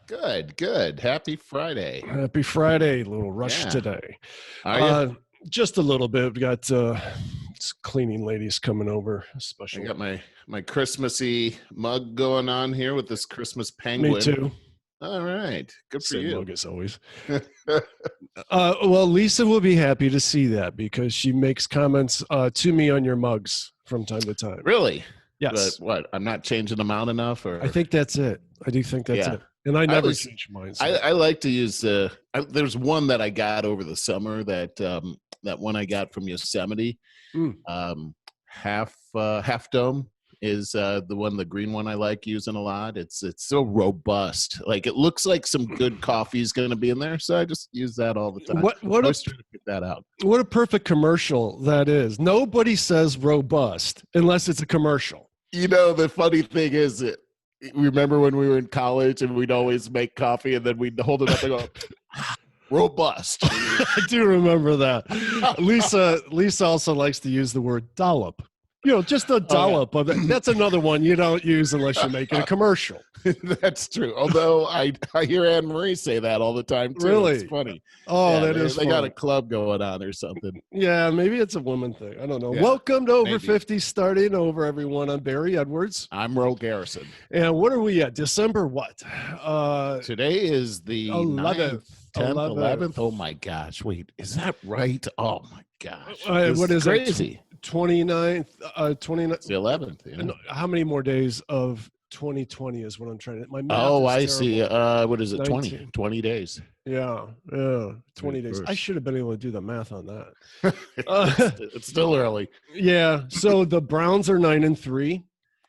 Good, good. Happy Friday. Happy Friday. A little rush Yeah. today. Are you? Just a little bit. We got cleaning ladies coming over. I Special. got my Christmassy mug going on here with this Christmas penguin. Me too. All right. Good for Same you. mug as always. Well, Lisa will be happy to see that because she makes comments to me on your mugs from time to time. Really? Yes. But what? I'm not changing them out enough, or I think that's it. I do think that's it. And I never change mine. So. I like to use there's one that I got over the summer that one I got from Yosemite. Half dome is the green one I like using a lot. It's so robust. Like it looks like some good coffee is going to be in there, so I just use that all the time. I always try to pick that out. What a perfect commercial that is. Nobody says robust unless it's a commercial. You know, the funny thing is that remember when we were in college and we'd always make coffee and then we'd hold it up and go, robust. I do remember that. Lisa also likes to use the word dollop. You know, just a dollop of it. That's another one you don't use unless you're making a commercial. That's true. Although I hear Anne Marie say that all the time too. Really? It's funny. Oh, yeah, that is funny. They got a club going on or something. Yeah, maybe it's a woman thing. I don't know. Yeah, welcome to Over 50 starting over, everyone. I'm Barry Edwards. I'm Merle Garrison. And what are we at? December what? Today is the 11th. 10th, 11th. Oh my gosh. Wait, is that right? Oh my gosh. What is crazy? 29th, 29th. It's the 11th. Yeah. How many more days of 2020 is what I'm trying to. My math I is see. What is it? 19. 20 days. Yeah, 20 days. I should have been able to do the math on that. It's still early. Yeah. So the Browns are 9-3.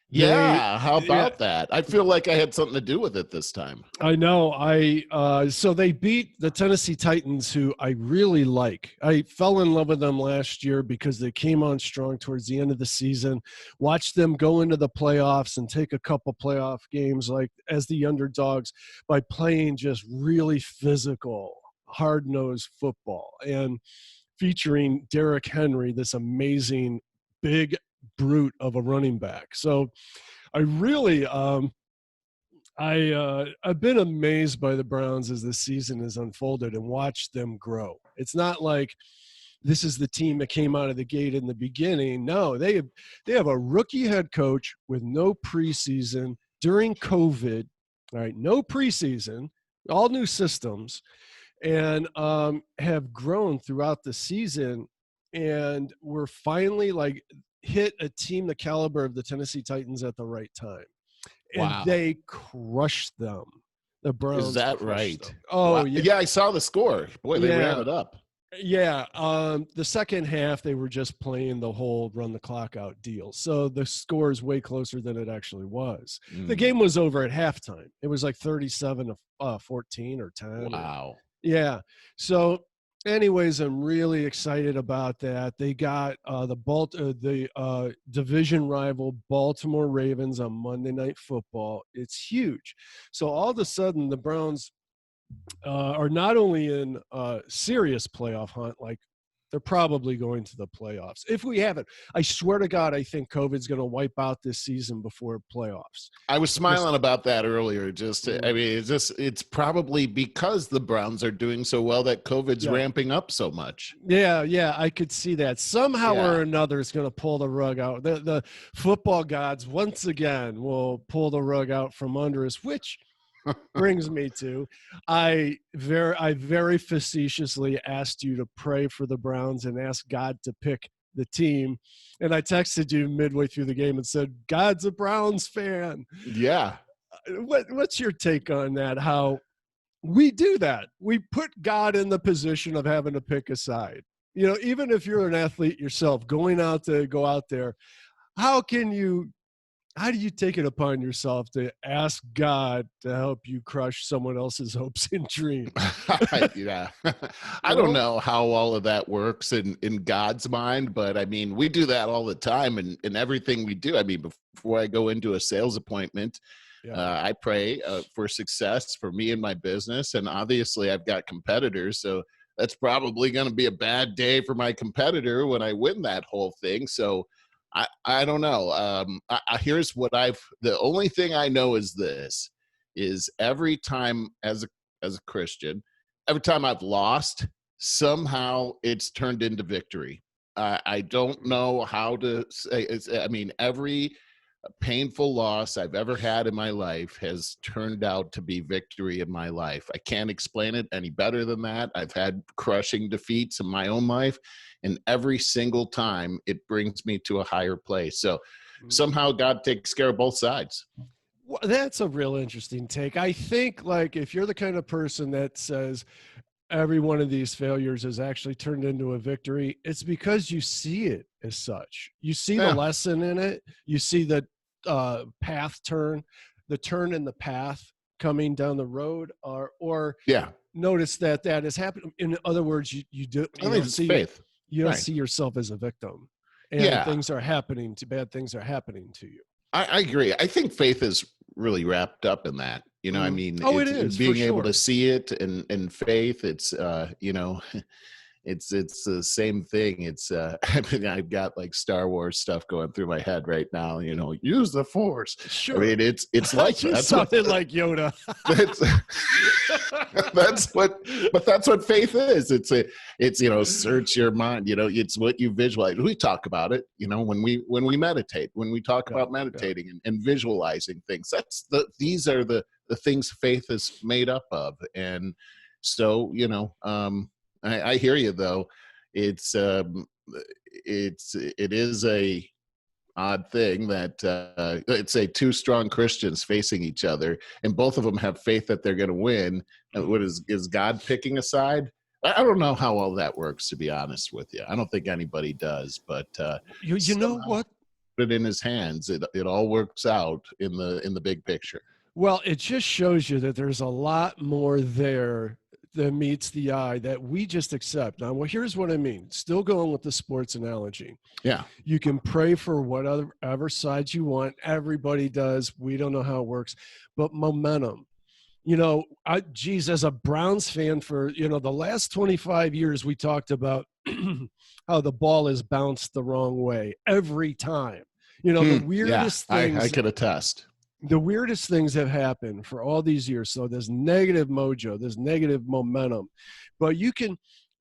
Yeah, how about that? I feel like I had something to do with it this time. I know. So they beat the Tennessee Titans, who I really like. I fell in love with them last year because they came on strong towards the end of the season. Watched them go into the playoffs and take a couple playoff games like as the underdogs by playing just really physical, hard-nosed football and featuring Derrick Henry, this amazing big brute of a running back. So I really I've been amazed by the Browns as the season has unfolded and watched them grow. It's not like this is the team that came out of the gate in the beginning. No, they have a rookie head coach with no preseason during COVID. All right, no preseason, all new systems, and have grown throughout the season. And we're finally hit a team the caliber of the Tennessee Titans at the right time. And they crushed them. The Browns. Is that right? Them. Oh, wow. Yeah, I saw the score. Boy, they ran it up. Yeah. The second half, they were just playing the whole run the clock out deal. So the score is way closer than it actually was. The game was over at halftime. It was like 37-14 or 10. Wow. Yeah. So anyways, I'm really excited about that. They got the division rival Baltimore Ravens on Monday Night Football. It's huge. So all of a sudden, the Browns are not only in serious playoff hunt, like they're probably going to the playoffs. If we haven't, I swear to God, I think COVID's going to wipe out this season before playoffs. I was smiling about that earlier. It's probably because the Browns are doing so well that COVID's ramping up so much. Yeah, I could see that. Somehow or another, it's going to pull the rug out. The football gods once again will pull the rug out from under us, which brings me to I very facetiously asked you to pray for the Browns and ask God to pick the team, and I texted you midway through the game and said God's a Browns fan. Yeah. What's your take on that? How we do that? We put God in the position of having to pick a side. You know, even if you're an athlete yourself, go out there, how do you take it upon yourself to ask God to help you crush someone else's hopes and dreams? Yeah. I don't know how all of that works in God's mind, but I mean, we do that all the time in everything we do. I mean, before I go into a sales appointment, I pray for success for me and my business. And obviously I've got competitors, so that's probably going to be a bad day for my competitor when I win that whole thing. So I don't know. Here's what the only thing I know is this. is every time as a Christian, every time I've lost, somehow it's turned into victory. I don't know how to say it's, I mean, every painful loss I've ever had in my life has turned out to be victory in my life. I can't explain it any better than that. I've had crushing defeats in my own life, and every single time it brings me to a higher place. So somehow God takes care of both sides. Well, that's a real interesting take. I think, like, if you're the kind of person that says every one of these failures is actually turned into a victory, it's because you see it as such. You see the Yeah. lesson in it. You see the path turn, the turn in the path coming down the road, or Yeah. notice that has happened. In other words, you I think it's faith. don't Right. see yourself as a victim, and Yeah. bad things are happening to you. I agree. I think faith is really wrapped up in that. You know, I mean, Oh, it it's is, for being able to sure. see it, and faith. It's you know, it's the same thing. It's I mean, I've got like Star Wars stuff going through my head right now. You know, use the Force. I Sure. mean, it's like You that's what sounded like Yoda. that's that's what, but that's what faith is. It's you know, search your mind. You know, it's what you visualize. We talk about it. You know, when we meditate, when we talk Yeah, about meditating and visualizing things, these are the things faith is made up of. And so, you know, I hear you though. It's it is a odd thing that let's say two strong Christians facing each other, and both of them have faith that they're going to win. What is God picking a side? I don't know how all that works, to be honest with you. I don't think anybody does, but you know somehow what? put it in his hands. It all works out in the big picture. Well, it just shows you that there's a lot more there than meets the eye that we just accept. Now, well, here's what I mean. Still going with the sports analogy. Yeah. You can pray for whatever side you want. Everybody does. We don't know how it works, but momentum. You know, as a Browns fan for, the last 25 years, we talked about how the ball is bounced the wrong way every time. The Yeah, weirdest I things could attest. the weirdest things have happened for all these years. So there's negative mojo, there's negative momentum, but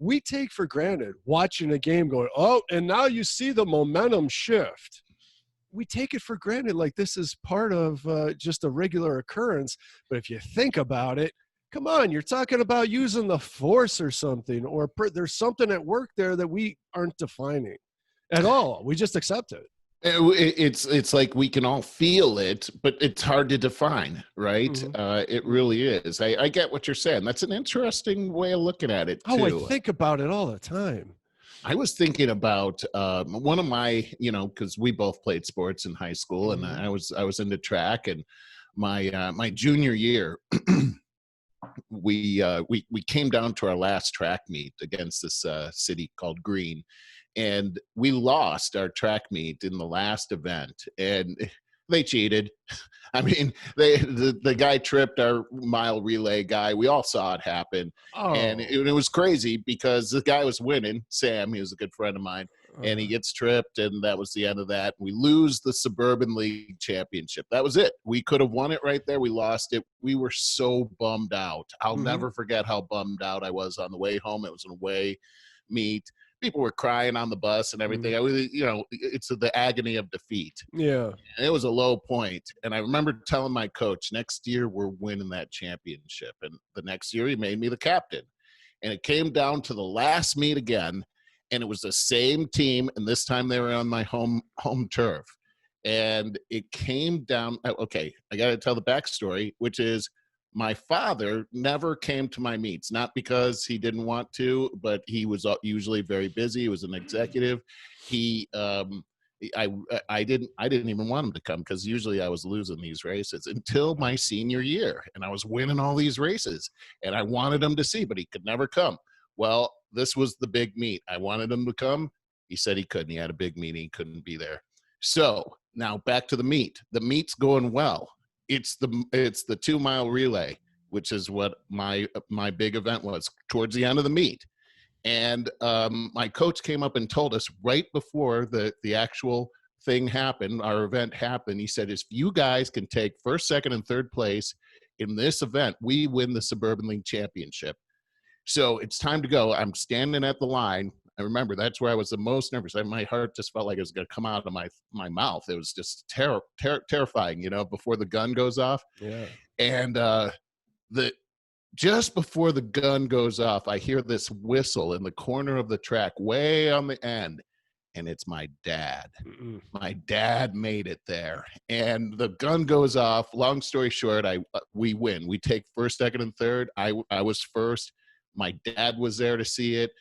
we take for granted watching a game going, oh, and now you see the momentum shift. We take it for granted like this is part of just a regular occurrence. But if you think about it, come on, you're talking about using the Force or something, or there's something at work there that we aren't defining at all. We just accept it. It's like we can all feel it, but it's hard to define, right? Mm-hmm. It really is. I get what you're saying. That's an interesting way of looking at it Oh, I too. think about it all the time. I was thinking about one of my, because we both played sports in high school, and Mm-hmm. I was into track, and my junior year, we came down to our last track meet against this city called Green, and we lost our track meet in the last event, and they cheated. I mean, the guy tripped our mile relay guy. We all saw it happen, and Oh, it was crazy because the guy was winning. Sam, he was a good friend of mine, and he gets tripped, and that was the end of that. We lose the Suburban League Championship. That was it. We could have won it right there. We lost it. We were so bummed out. I'll mm-hmm. never forget how bummed out I was on the way home. It was an away meet. People were crying on the bus and everything. Mm-hmm. I was, it's the agony of defeat. Yeah. And it was a low point. And I remember telling my coach, next year we're winning that championship. And the next year he made me the captain. And it came down to the last meet again. And it was the same team. And this time they were on my home turf. And it came down. Okay, I got to tell the backstory, which is my father never came to my meets, not because he didn't want to, but he was usually very busy. He was an executive. He, I didn't even want him to come because usually I was losing these races until my senior year, and I was winning all these races, and I wanted him to see, but he could never come. Well, this was the big meet. I wanted him to come. He said he couldn't. He had a big meeting. He couldn't be there. So now back to the meet. The meet's going well. It's the 2 mile relay, which is what my big event was towards the end of the meet. And my coach came up and told us right before the actual thing happened, our event happened. He said, if you guys can take first, second, and third place, in this event, we win the Suburban League Championship. So it's time to go. I'm standing at the line. I remember that's where I was the most nervous. My heart just felt like it was going to come out of my mouth. It was just terrifying, you know, before the gun goes off. Yeah. And just before the gun goes off, I hear this whistle in the corner of the track, way on the end, and it's my dad. My dad made it there, and the gun goes off. Long story short, we win. We take first, second, and third. I was first. My dad was there to see it.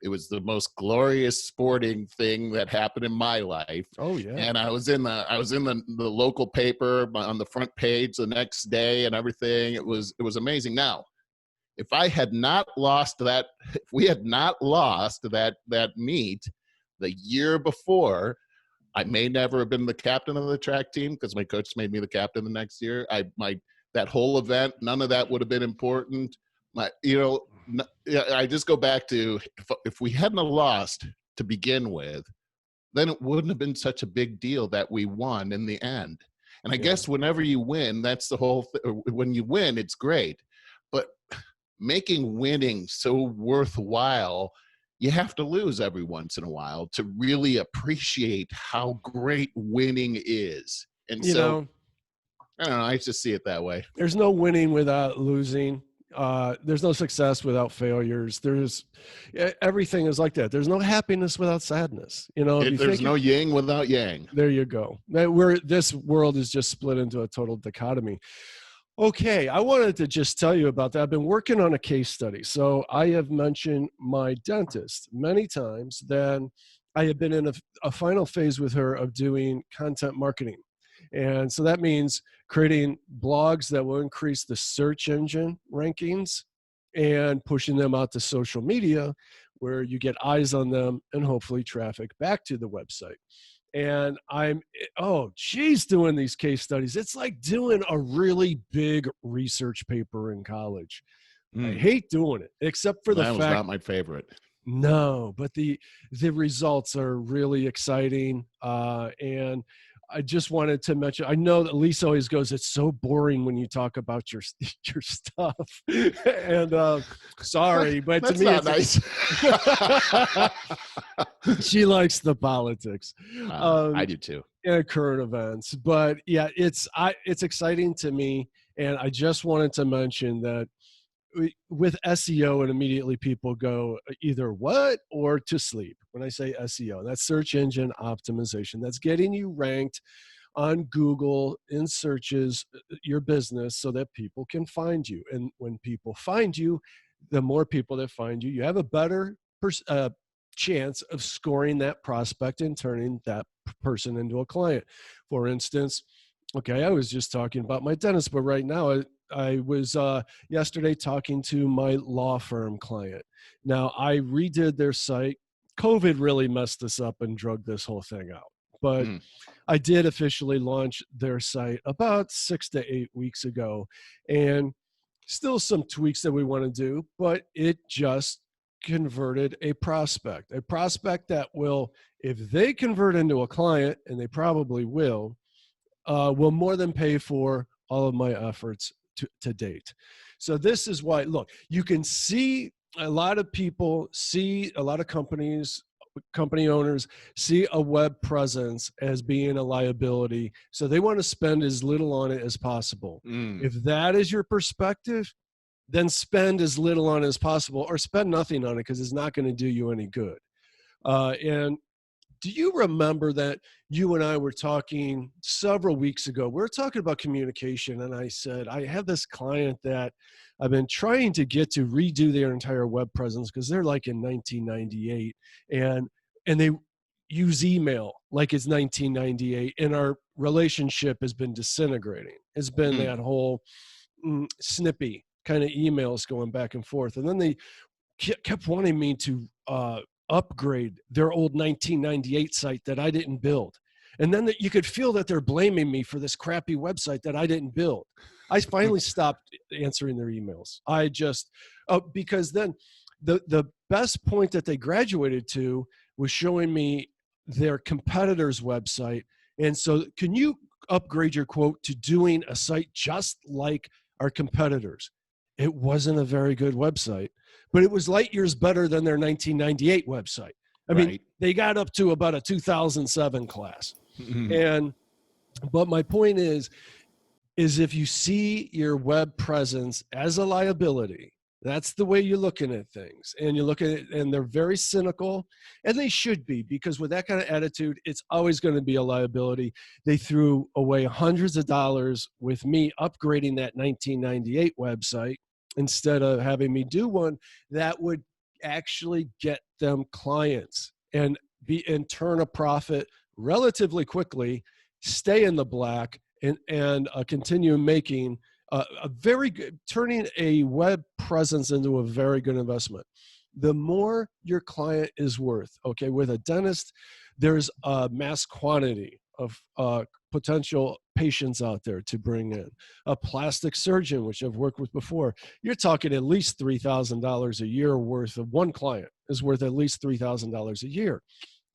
It was the most glorious sporting thing that happened in my life. Oh yeah. And I was in the local paper on the front page the next day and everything. It was amazing. Now, if we had not lost that meet the year before, I may never have been the captain of the track team because my coach made me the captain the next year. That whole event, none of that would have been important. I just go back to if we hadn't lost to begin with, then it wouldn't have been such a big deal that we won in the end. And I guess whenever you win, that's the whole thing. When you win, it's great. But making winning so worthwhile, you have to lose every once in a while to really appreciate how great winning is. And I don't know, I just see it that way. There's no winning without losing. There's no success without failures. Everything is like that. There's no happiness without sadness. There's no yin without yang. There you go. This world is just split into a total dichotomy. Okay, I wanted to just tell you about that. I've been working on a case study. So I have mentioned my dentist many times. Then I have been in a final phase with her of doing content marketing. And so that means creating blogs that will increase the search engine rankings and pushing them out to social media where you get eyes on them and hopefully traffic back to the website. And doing these case studies. It's like doing a really big research paper in college. I hate doing it, except for that was not my favorite. No, but the results are really exciting. And I just wanted to mention, I know that Lisa always goes, it's so boring when you talk about your stuff. And sorry, but to me, not nice. She likes the politics. I do too. And current events. But yeah, it's exciting to me. And I just wanted to mention that with SEO, and immediately people go either what or to sleep. When I say SEO, that's search engine optimization. That's getting you ranked on Google in searches, your business, so that people can find you. And when people find you, the more people that find you, you have a better chance of scoring that prospect and turning that person into a client. For instance, okay, I was just talking about my dentist, but right now I was yesterday talking to my law firm client. Now, I redid their site. COVID really messed us up and drug this whole thing out. But I did officially launch their site about 6 to 8 weeks ago. And still some tweaks that we want to do, but it just converted a prospect that will, if they convert into a client, and they probably will more than pay for all of my efforts to date. So this is why, look, you can see a lot of people see, a lot of company owners see a web presence as being a liability. So they want to spend as little on it as possible. If that is your perspective, then spend as little on it as possible, or spend nothing on it because it's not going to do you any good. And do you remember that you and I were talking several weeks ago? We were talking about communication, and I said, I have this client that I've been trying to get to redo their entire web presence because they're like in 1998, and they use email like it's 1998, and our relationship has been disintegrating. It's been that whole snippy kind of emails going back and forth, and then they kept wanting me to upgrade their old 1998 site that I didn't build. And then you could feel that they're blaming me for this crappy website that I didn't build. I finally stopped answering their emails. I just, because then the best point that they graduated to was showing me their competitor's website. And so can you upgrade your quote to doing a site just like our competitors. It wasn't a very good website, but it was light years better than their 1998 website. I mean, Right. they got up to about a 2007 class. Mhm. But my point is if you see your web presence as a liability, that's the way you're looking at things. And you look at it, and they're very cynical, and they should be, because with that kind of attitude, it's always going to be a liability. They threw away hundreds of dollars with me upgrading that 1998 website instead of having me do one that would actually get them clients and turn a profit relatively quickly, stay in the black, and continue making a very good, turning a web presence into a very good investment. The more your client is worth, okay, with a dentist, there's a mass quantity of potential patients out there to bring in. A plastic surgeon, which I've worked with before, you're talking at least $3,000 a year worth of one client is worth at least $3,000 a year.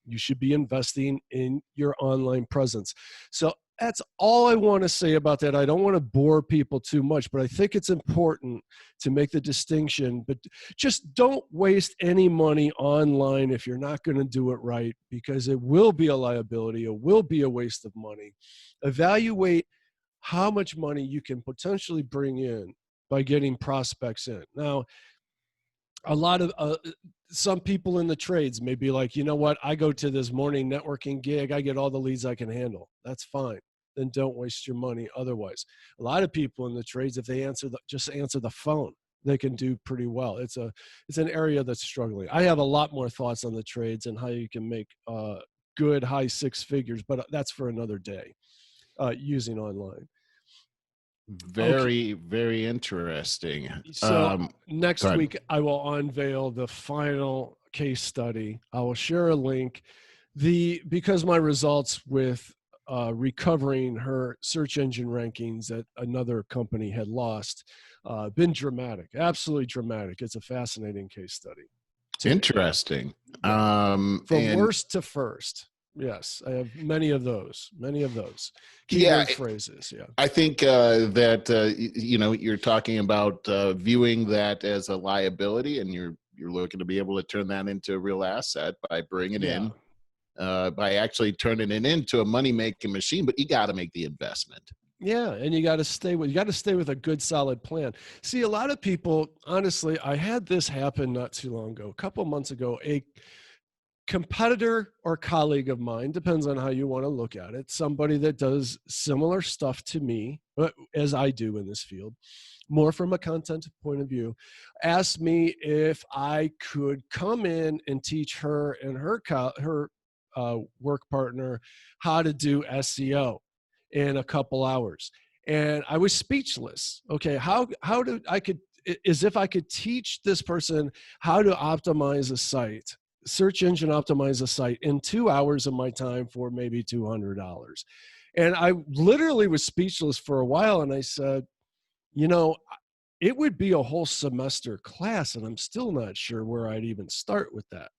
You should be investing in your online presence. So that's all I want to say about that. I don't want to bore people too much, but I think it's important to make the distinction. But just don't waste any money online if you're not going to do it right, because it will be a liability. It will be a waste of money. Evaluate how much money you can potentially bring in by getting prospects in. Now, a lot of some people in the trades may be like, you know what, I go to this morning networking gig, I get all the leads I can handle. That's fine. Then don't waste your money otherwise. A lot of people in the trades, if they just answer the phone, they can do pretty well. It's an area that's struggling. I have a lot more thoughts on the trades and how you can make good high six figures, but that's for another day using online. Okay. Very, very interesting. So Go next ahead. week, I will unveil the final case study. I will share a link. Because my results with recovering her search engine rankings that another company had lost, been dramatic, absolutely dramatic. It's a fascinating case study to me. Interesting. Yeah. From And worst to first. Yes, I have many of those yeah, keyword phrases. Yeah. I think that you're talking about viewing that as a liability, and you're looking to be able to turn that into a real asset by bringing Yeah. in, by actually turning it into a money making machine. But you got to make the investment. Yeah, and you got to stay with a good solid plan. See, a lot of people, honestly, I had this happen not too long ago, a couple months ago. A competitor or colleague of mine, depends on how you want to look at it, somebody that does similar stuff to me, as I do in this field, more from a content point of view, asked me if I could come in and teach her and her work partner how to do SEO in a couple hours. And I was speechless. Okay, how do I could, as if I could teach this person how to optimize a site, search engine optimize a site in 2 hours of my time for maybe $200. And I literally was speechless for a while. And I said, it would be a whole semester class, and I'm still not sure where I'd even start with that.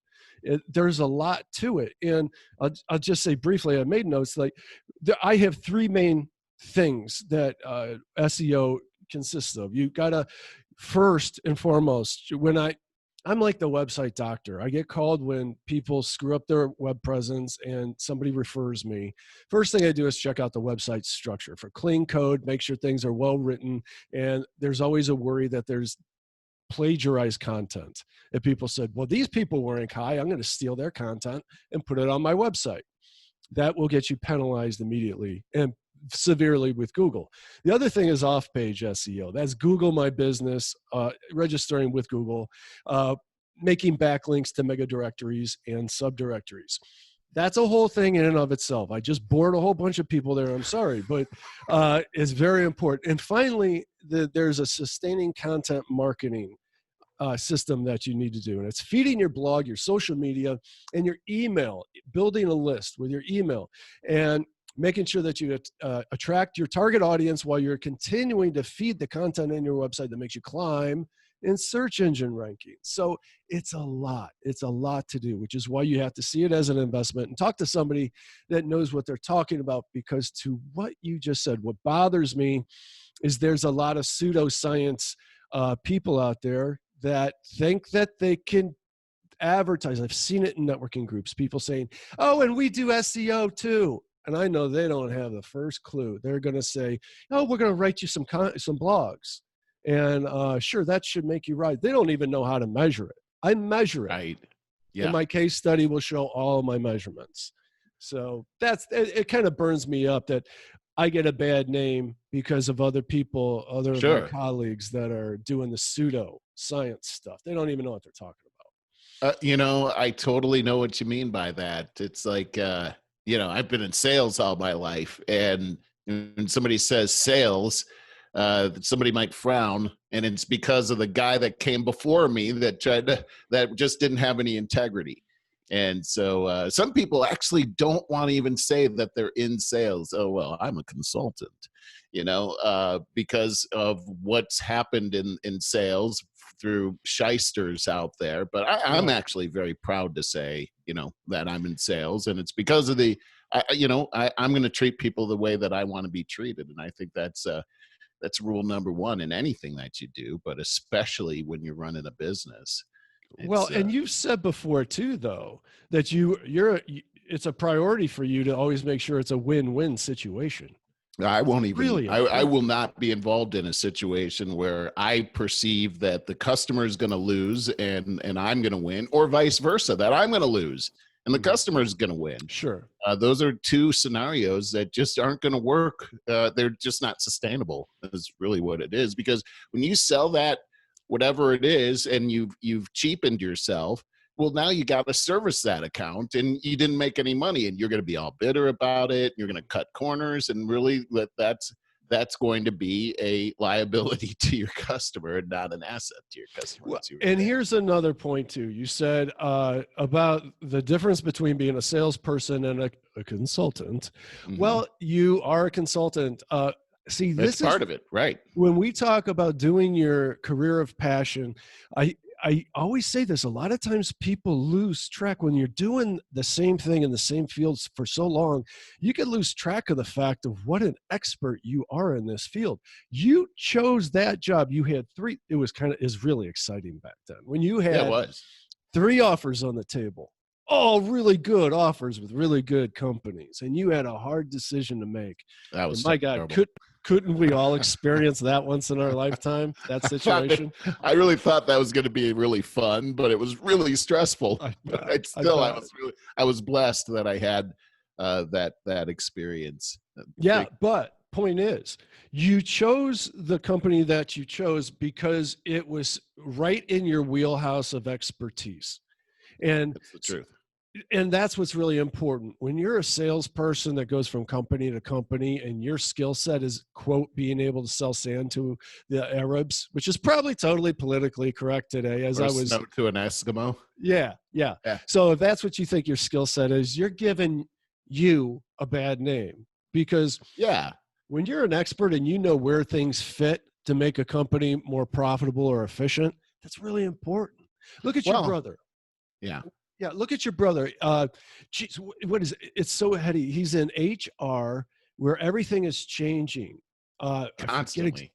There's a lot to it. And I'll just say briefly, I made notes like I have three main things that SEO consists of. You got to, first and foremost, I'm like the website doctor. I get called when people screw up their web presence and somebody refers me. First thing I do is check out the website structure for clean code, make sure things are well written. And there's always a worry that there's plagiarized content. If people said, well, these people rank high, I'm going to steal their content and put it on my website. That will get you penalized immediately and severely with Google. The other thing is off-page SEO. That's Google My Business, registering with Google, making backlinks to mega-directories and sub-directories. That's a whole thing in and of itself. I just bored a whole bunch of people there. I'm sorry, but it's very important. And finally, there's a sustaining content marketing system that you need to do. And it's feeding your blog, your social media, and your email, building a list with your email, and making sure that you attract your target audience while you're continuing to feed the content in your website that makes you climb in search engine rankings. So it's a lot. It's a lot to do, which is why you have to see it as an investment and talk to somebody that knows what they're talking about, because to what you just said, what bothers me is there's a lot of pseudoscience people out there that think that they can advertise. I've seen it in networking groups, people saying, oh, and we do SEO too. And I know they don't have the first clue. They're going to say, oh, we're going to write you some blogs. And sure, that should make you right. They don't even know how to measure it. I measure it. Right. Yeah. And my case study will show all of my measurements. So it kind of burns me up that I get a bad name because of other people, other of my colleagues that are doing the pseudo science stuff. They don't even know what they're talking about. I totally know what you mean by that. It's like, I've been in sales all my life, and when somebody says sales, somebody might frown, and it's because of the guy that came before me that just didn't have any integrity. And so some people actually don't want to even say that they're in sales. Oh, well, I'm a consultant, because of what's happened in sales through shysters out there. But I'm actually very proud to say, that I'm in sales, and it's because of I'm going to treat people the way that I want to be treated. And I think that's rule number one in anything that you do, but especially when you're running a business. Well, and you've said before too, though, that it's a priority for you to always make sure it's a win-win situation. I won't even really. I will not be involved in a situation where I perceive that the customer is going to lose and I'm going to win, or vice versa, that I'm going to lose and the customer is going to win. Sure. Those are two scenarios that just aren't going to work. They're just not sustainable. Is really what it is. Because when you sell that, whatever it is, and you've cheapened yourself, well, now you got to service that account, and you didn't make any money, and you're going to be all bitter about it. You're going to cut corners, and really that's going to be a liability to your customer and not an asset to your customer. Well, and here's another point too. You said about the difference between being a salesperson and a consultant. Mm-hmm. Well, you are a consultant. See, this is part of it, right? When we talk about doing your career of passion, I always say this. A lot of times people lose track when you're doing the same thing in the same fields for so long. You can lose track of the fact of what an expert you are in this field. You chose that job. You had three. It was really exciting back then when you had 3 offers on the table. All really good offers with really good companies, and you had a hard decision to make. That was my God, couldn't we all experience that once in our lifetime? That situation. I really thought that was going to be really fun, but it was really stressful. I was blessed that I had that experience. Yeah, but point is, you chose the company that you chose because it was right in your wheelhouse of expertise. And that's the truth. And that's what's really important. When you're a salesperson that goes from company to company and your skill set is, quote, being able to sell sand to the Arabs, which is probably totally politically correct today, as or I was snow to an Eskimo. Yeah. So if that's what you think your skill set is, you're giving you a bad name, because when you're an expert and you know where things fit to make a company more profitable or efficient, that's really important. Look at your brother. Yeah, look at your brother. Geez, what is it? It's so heady. He's in HR where everything is changing. Constantly.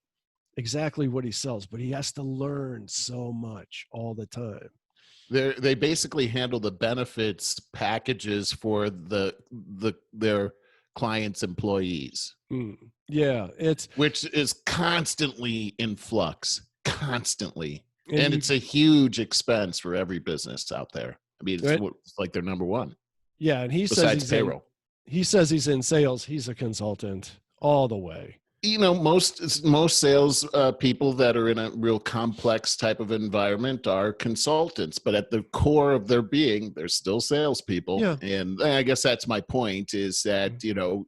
Exactly what he sells, but he has to learn so much all the time. They basically handle the benefits packages for their clients' employees. Yeah, which is constantly in flux, constantly. And it's a huge expense for every business out there. I mean, it's like they're number one. Yeah, and he says payroll. He says he's in sales. He's a consultant all the way. Most sales people that are in a real complex type of environment are consultants, but at the core of their being, they're still salespeople. Yeah. And I guess that's my point, is that,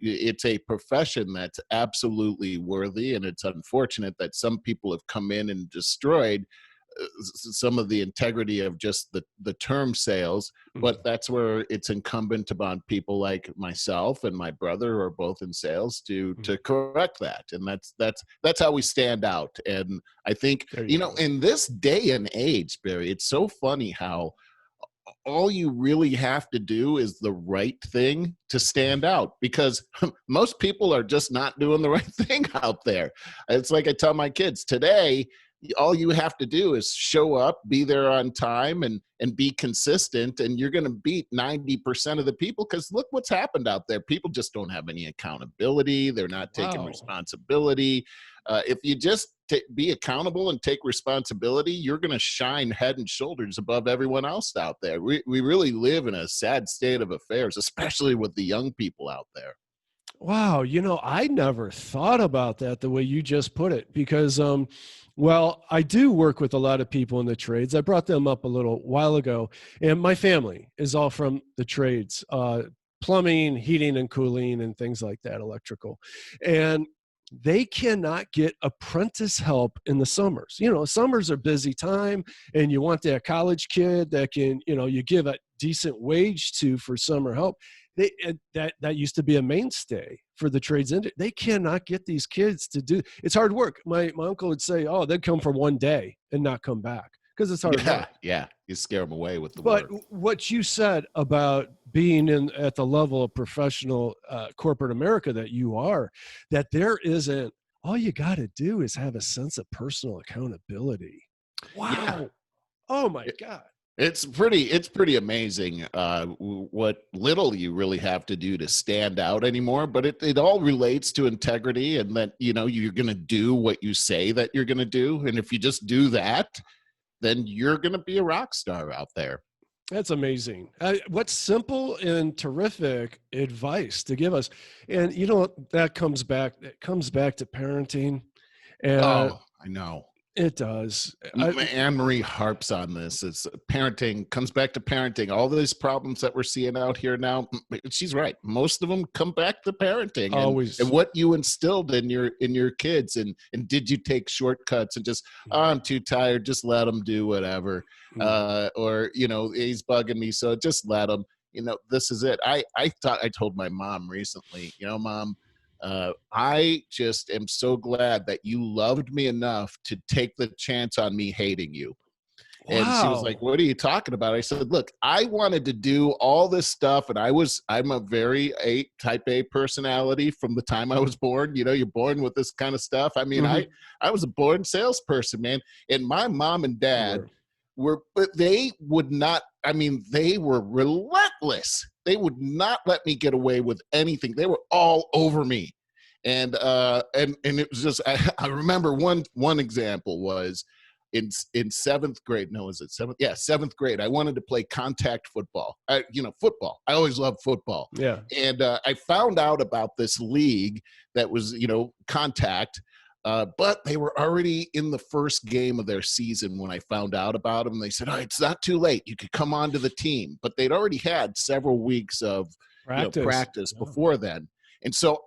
it's a profession that's absolutely worthy. And it's unfortunate that some people have come in and destroyed some of the integrity of just the term sales, but that's where it's incumbent upon people like myself and my brother, who are both in sales, to correct that. And that's how we stand out. And I think, in this day and age, Barry, it's so funny how all you really have to do is the right thing to stand out, because most people are just not doing the right thing out there. It's like I tell my kids today, all you have to do is show up, be there on time, and be consistent, and you're going to beat 90% of the people, because look what's happened out there. People just don't have any accountability. They're not taking Wow. responsibility. If you just be accountable and take responsibility, you're going to shine head and shoulders above everyone else out there. We really live in a sad state of affairs, especially with the young people out there. Wow, I never thought about that the way you just put it, because well, I do work with a lot of people in the trades. I brought them up a little while ago, and my family is all from the trades, plumbing, heating and cooling and things like that, electrical. And they cannot get apprentice help in the summers. Summers are busy time, and you want that college kid that can, you give a decent wage to for summer help. That used to be a mainstay for the trades industry. They cannot get these kids to do. It's hard work. My uncle would say, "Oh, they'd come for one day and not come back because it's hard work." Yeah, you scare them away with the But work. what you said about being at the level of professional corporate America that you are, that there isn't. All you got to do is have a sense of personal accountability. Yeah. Wow. Oh my God. It's pretty amazing what little you really have to do to stand out anymore. But it all relates to integrity, and that you're going to do what you say that you're going to do, and if you just do that, then you're going to be a rock star out there. That's amazing. What simple and terrific advice to give us. And that comes back. It comes back to parenting, and Oh, I know. it does. Anne Marie harps on this. It's parenting, comes back to parenting. All these problems that we're seeing out here now, she's right. Most of them come back to parenting, Always. and what you instilled in your kids, and did you take shortcuts and just, oh, I'm too tired, just let them do whatever, or he's bugging me, so just let him. This is it. I told my mom recently, Mom, I just am so glad that you loved me enough to take the chance on me hating you. And she was like, Wow. "What are you talking about?" I said, "Look, I wanted to do all this stuff, and I'm a very type A personality from the time I was born. You're born with this kind of stuff. I mean, Mhm. I was a born salesperson, man. And my mom and You dad were. but they would not. I mean, they were relentless. They would not let me get away with anything. They were all over me. And it was just, I remember one example was in seventh grade. No, is it seventh? Yeah, seventh grade. I wanted to play contact football. Football. I always loved football. Yeah. And I found out about this league that was, contact. But they were already in the first game of their season when I found out about them. They said, "Oh, it's not too late. You could come on to the team." But they'd already had several weeks of practice Yeah. before then. And so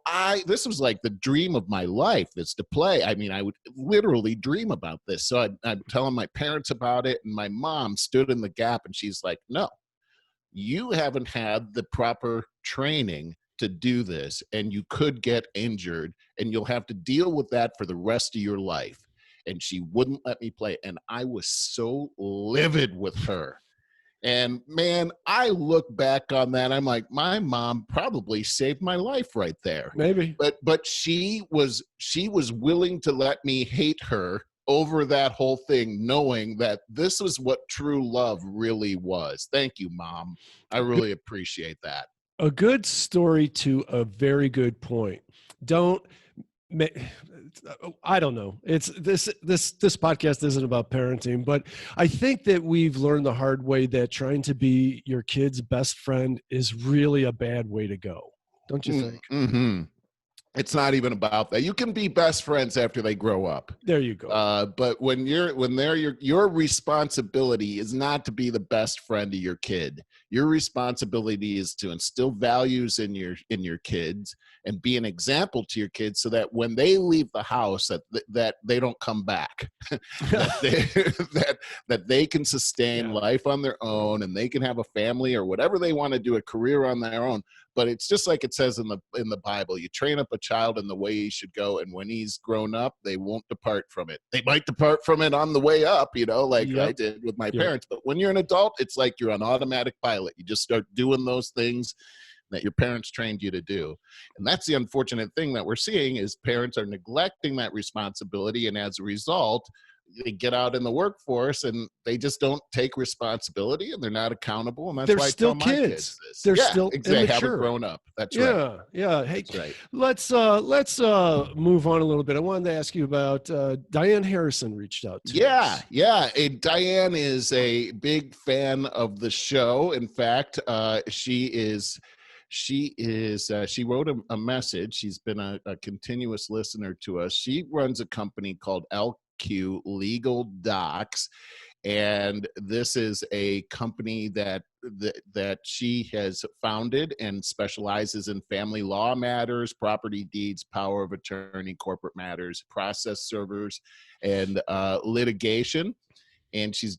this was like the dream of my life, is to play. I mean, I would literally dream about this. So I'm telling my parents about it, and my mom stood in the gap, and she's like, "No, you haven't had the proper training to do this, and you could get injured, and you'll have to deal with that for the rest of your life." And she wouldn't let me play. And I was so livid with her. And man, I look back on that, I'm like, my mom probably saved my life right there. Maybe. But she was willing to let me hate her over that whole thing, knowing that this was what true love really was. Thank you, Mom. I really appreciate that. A good story to a very good point. Don't I don't know. It's this podcast isn't about parenting, but I think that we've learned the hard way that trying to be your kid's best friend is really a bad way to go. Don't you think? Mm-hmm. It's not even about that. You can be best friends after they grow up. There you go. But when they're your responsibility is not to be the best friend of your kid. Your responsibility is to instill values in your kids and be an example to your kids so that when they leave the house that they don't come back. that they that they can sustain life on their own, and they can have a family or whatever they want to do, a career on their own. But it's just like it says in the Bible, you train up a child in the way he should go, and when he's grown up, they won't depart from it. They might depart from it on the way up, like I did with my parents. But when you're an adult, it's like you're on automatic pilot. You just start doing those things that your parents trained you to do. And that's the unfortunate thing that we're seeing, is parents are neglecting that responsibility, and as a result, they get out in the workforce and they just don't take responsibility, and they're not accountable. And that's they're why I still tell my kids. kids this. They're still exactly. immature. Haven't grown up. That's right. Yeah. Hey, that's right. Let's move on a little bit. I wanted to ask you about Diane Harrison reached out to us. Yeah. Diane is a big fan of the show. In fact, she wrote a message. She's been a continuous listener to us. She runs a company called LQ Legal Docs, and this is a company that she has founded and specializes in family law matters, property deeds, power of attorney, corporate matters, process servers, and litigation. And she's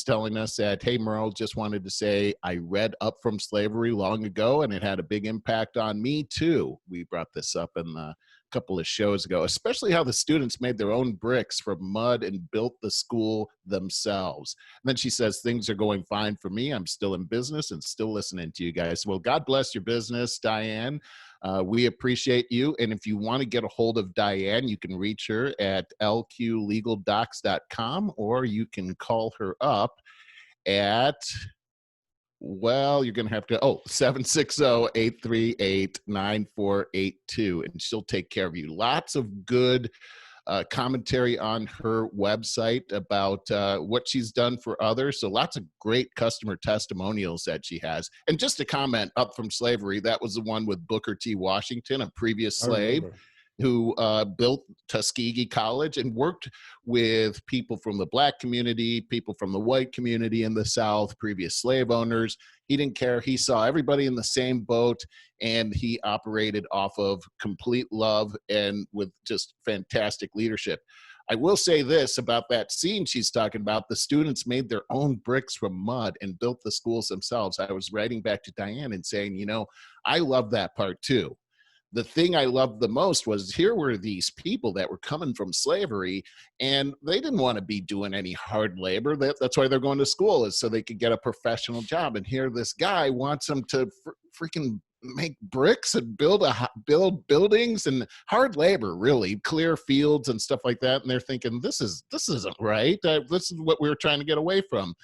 telling us that, hey, Merle, just wanted to say I read Up From Slavery long ago, and it had a big impact on me too. We brought this up in a couple of shows ago, especially how the students made their own bricks from mud and built the school themselves. And then she says, things are going fine for me. I'm still in business and still listening to you guys. Well, God bless your business, Diane. We appreciate you. And if you want to get a hold of Diane, you can reach her at lqlegaldocs.com, or you can call her up at, well, you're going to have to, 760-838-9482, and she'll take care of you. Lots of good commentary on her website about what she's done for others. So lots of great customer testimonials that she has. And just to comment, Up From Slavery, that was the one with Booker T. Washington, a previous slave who built Tuskegee College and worked with people from the Black community, people from the white community in the South, previous slave owners. He didn't care. He saw everybody in the same boat, and he operated off of complete love and with just fantastic leadership. I will say this about that scene she's talking about. The students made their own bricks from mud and built the schools themselves. I was writing back to Diane and saying, I love that part too. The thing I loved the most was, here were these people that were coming from slavery, and they didn't want to be doing any hard labor. That's why they're going to school, is so they could get a professional job. And here this guy wants them to freaking make bricks and build buildings and hard labor, really clear fields and stuff like that. And they're thinking, this isn't right. This is what we were trying to get away from.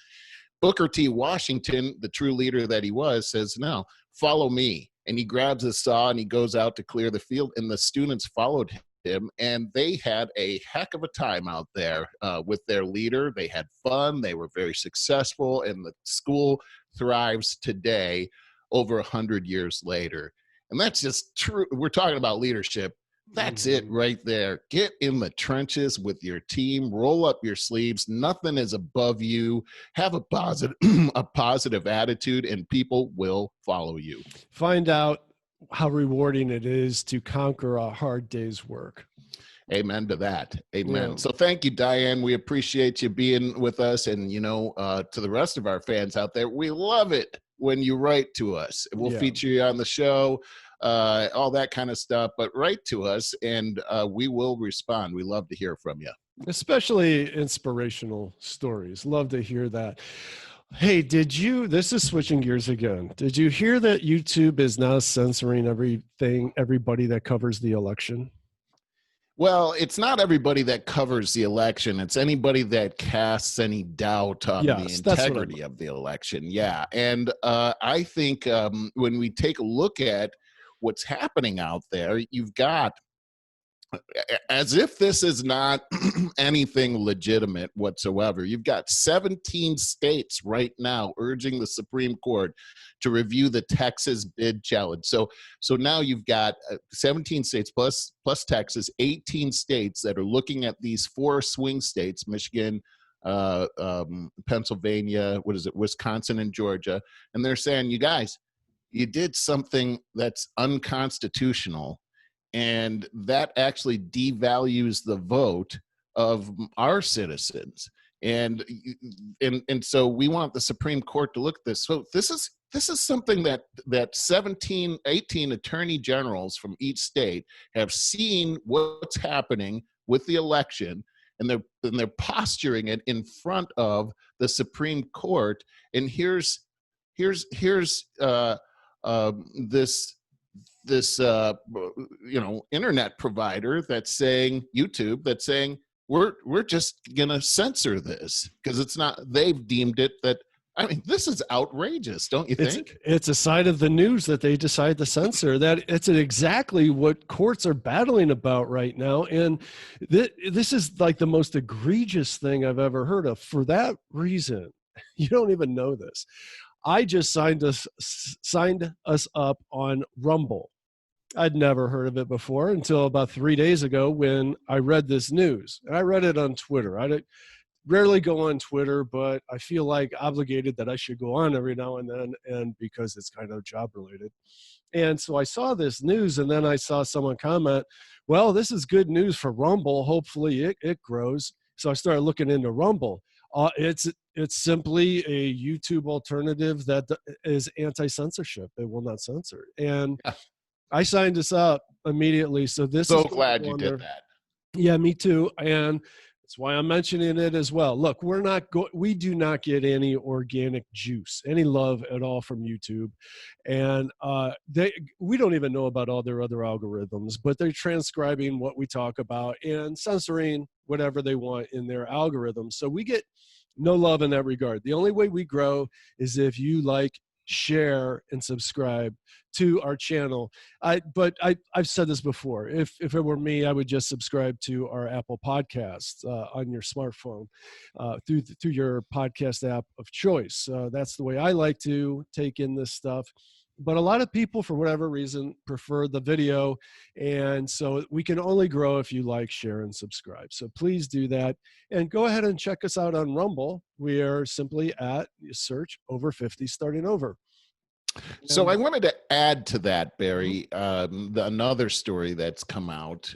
Booker T. Washington, the true leader that he was, says, no, follow me. And he grabs a saw and he goes out to clear the field, and the students followed him, and they had a heck of a time out there with their leader. They had fun. They were very successful, and the school thrives today over 100 years later. And that's just true. We're talking about leadership. That's it right there. Get in the trenches with your team. Roll up your sleeves. Nothing is above you. Have a positive attitude, and people will follow you. Find out how rewarding it is to conquer a hard day's work. Amen to that. Amen. Yeah. So thank you, Diane. We appreciate you being with us. And, to the rest of our fans out there, we love it when you write to us. We'll feature you on the show. All that kind of stuff, but write to us and we will respond. We love to hear from you. Especially inspirational stories. Love to hear that. Hey, this is switching gears again. Did you hear that YouTube is now censoring everybody that covers the election? Well, it's not everybody that covers the election. It's anybody that casts any doubt on the integrity of the election. Yeah. And I think when we take a look at what's happening out there, you've got, as if this is not anything legitimate whatsoever, you've got 17 states right now urging the Supreme Court to review the Texas bid challenge. So now you've got 17 states plus Texas, 18 states that are looking at these 4 swing states, Michigan, Pennsylvania, what is it, Wisconsin and Georgia. And they're saying, you guys, you did something that's unconstitutional, and that actually devalues the vote of our citizens. And so we want the Supreme Court to look at this. So this is something that 17, 18 attorney generals from each state have seen what's happening with the election, and they're posturing it in front of the Supreme Court. And here's this internet provider that's saying, YouTube, that's saying, we're just gonna censor this because it's not, they've deemed it that, I mean, this is outrageous, don't you think? It's a side of the news that they decide to censor. That it's exactly what courts are battling about right now. And this is like the most egregious thing I've ever heard of. For that reason, you don't even know this. I just signed us up on Rumble. I'd never heard of it before until about 3 days ago when I read this news. And I read it on Twitter. I rarely go on Twitter, but I feel like obligated that I should go on every now and then, and because it's kind of job related. And so I saw this news, and then I saw someone comment, well, this is good news for Rumble. Hopefully it grows. So I started looking into Rumble. It's simply a YouTube alternative that is anti-censorship. It will not censor. And I signed us up immediately. So this so is glad you did that. Yeah, me too. And that's why I'm mentioning it as well. Look, we do not get any organic juice, any love at all from YouTube. And we don't even know about all their other algorithms, but they're transcribing what we talk about and censoring whatever they want in their algorithms. So we get no love in that regard. The only way we grow is if you like, share, and subscribe to our channel. But I've said this before. If it were me, I would just subscribe to our Apple Podcasts on your smartphone through your podcast app of choice. That's the way I like to take in this stuff. But a lot of people, for whatever reason, prefer the video. And so we can only grow if you like, share, and subscribe. So please do that. And go ahead and check us out on Rumble. We are simply at search over 50 starting over. So I wanted to add to that, Barry, another story that's come out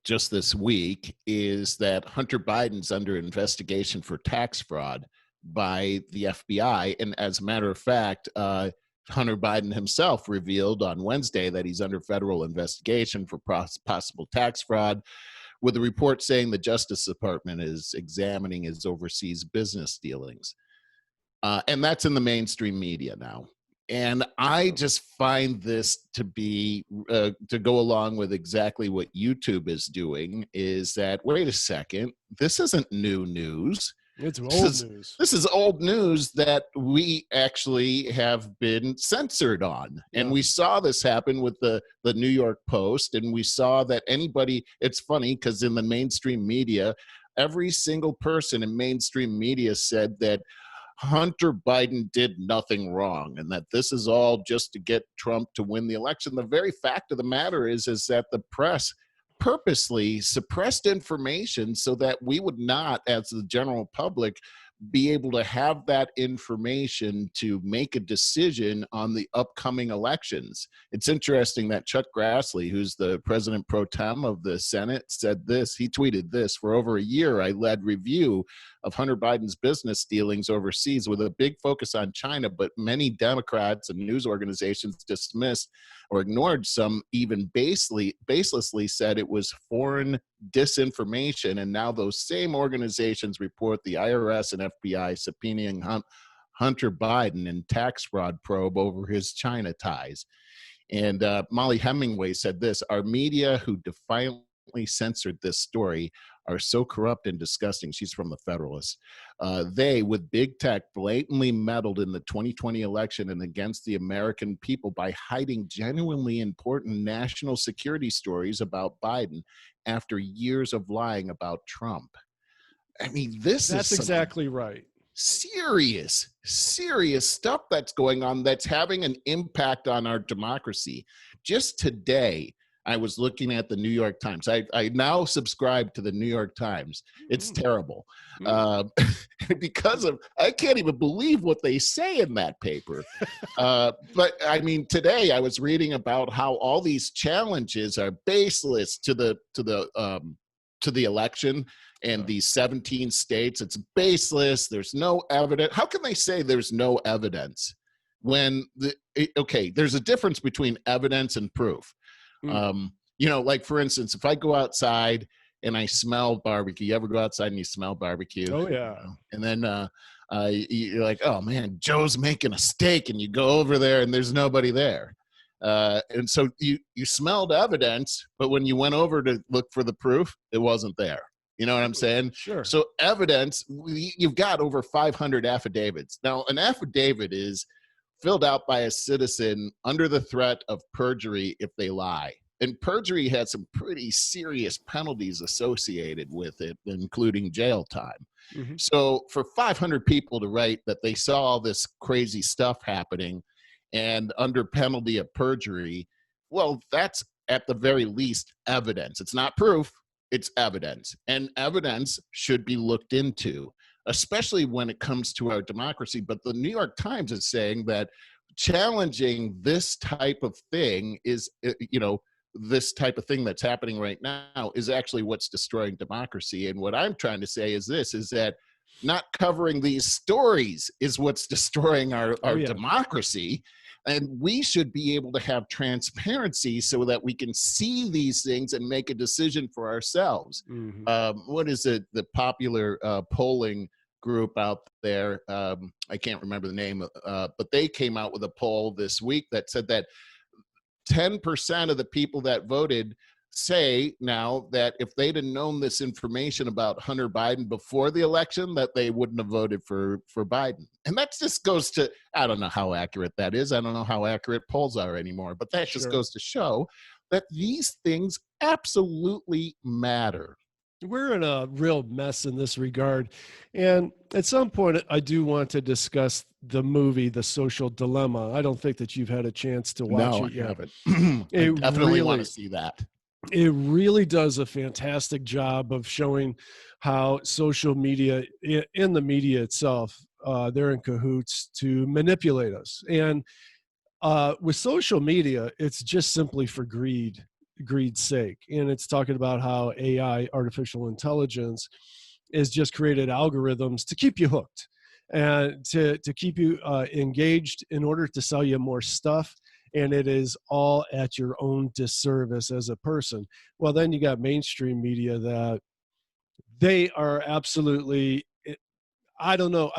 just this week is that Hunter Biden's under investigation for tax fraud by the FBI. And as a matter of fact, Hunter Biden himself revealed on Wednesday that he's under federal investigation for possible tax fraud, with a report saying the Justice Department is examining his overseas business dealings. And that's in the mainstream media now. And I just find this to be, to go along with exactly what YouTube is doing, is that, wait a second, this isn't new news. It's old news. This is old news that we actually have been censored on. Yeah. And we saw this happen with the New York Post. And we saw that it's funny because in the mainstream media, every single person in mainstream media said that Hunter Biden did nothing wrong and that this is all just to get Trump to win the election. The very fact of the matter is that the press purposely suppressed information so that we would not, as the general public, be able to have that information to make a decision on the upcoming elections. It's interesting that Chuck Grassley, who's the president pro tem of the Senate, said this. He tweeted this: for over a year, I led review of Hunter Biden's business dealings overseas with a big focus on China, but many Democrats and news organizations dismissed or ignored, some even baselessly said it was foreign disinformation. And now those same organizations report the IRS and FBI subpoenaing Hunter Biden in tax fraud probe over his China ties. And Molly Hemingway said this: our media, who defiantly censored this story, are so corrupt and disgusting. She's from the Federalist. They, with big tech, blatantly meddled in the 2020 election and against the American people by hiding genuinely important national security stories about Biden after years of lying about Trump. I mean, that's exactly right. Serious stuff that's going on that's having an impact on our democracy. Just today, I was looking at the New York Times. I now subscribe to the New York Times. It's terrible. Uh, because of, I can't even believe what they say in that paper. But I mean, today I was reading about how all these challenges are baseless to the election and these 17 states. It's baseless. There's no evidence. How can they say there's no evidence when okay, there's a difference between evidence and proof. You know, like for instance, if I go outside and I smell barbecue, you ever go outside and you smell barbecue? Oh yeah. You know? And then you're like, oh man, Joe's making a steak, and you go over there and there's nobody there. And so you smelled evidence, but when you went over to look for the proof, it wasn't there. You know what I'm saying? Sure. So evidence, you've got over 500 affidavits. Now, an affidavit is filled out by a citizen under the threat of perjury if they lie. And perjury has some pretty serious penalties associated with it, including jail time. Mm-hmm. So for 500 people to write that they saw all this crazy stuff happening and under penalty of perjury, well, that's at the very least evidence. It's not proof, it's evidence. And evidence should be looked into, especially when it comes to our democracy. But the New York Times is saying that challenging this type of thing is, you know, this type of thing that's happening right now is actually what's destroying democracy. And what I'm trying to say is this, is that not covering these stories is what's destroying our democracy. And we should be able to have transparency so that we can see these things and make a decision for ourselves. What is it? The popular polling group out there, I can't remember the name, but they came out with a poll this week that said that 10% of the people that voted say now that if they'd have known this information about Hunter Biden before the election, that they wouldn't have voted for Biden. And that just goes to, I don't know how accurate that is. I don't know how accurate polls are anymore, but that just goes to show that these things absolutely matter. We're in a real mess in this regard. And at some point, I do want to discuss the movie, The Social Dilemma. I don't think that you've had a chance to watch it yet. Haven't. I definitely want to see that. It really does a fantastic job of showing how social media, in the media itself, they're in cahoots to manipulate us. And with social media, it's just simply for greed's sake. And it's talking about how AI, artificial intelligence, has just created algorithms to keep you hooked and to keep you engaged in order to sell you more stuff. And it is all at your own disservice as a person. Well, then you got mainstream media that they are absolutely, I don't know.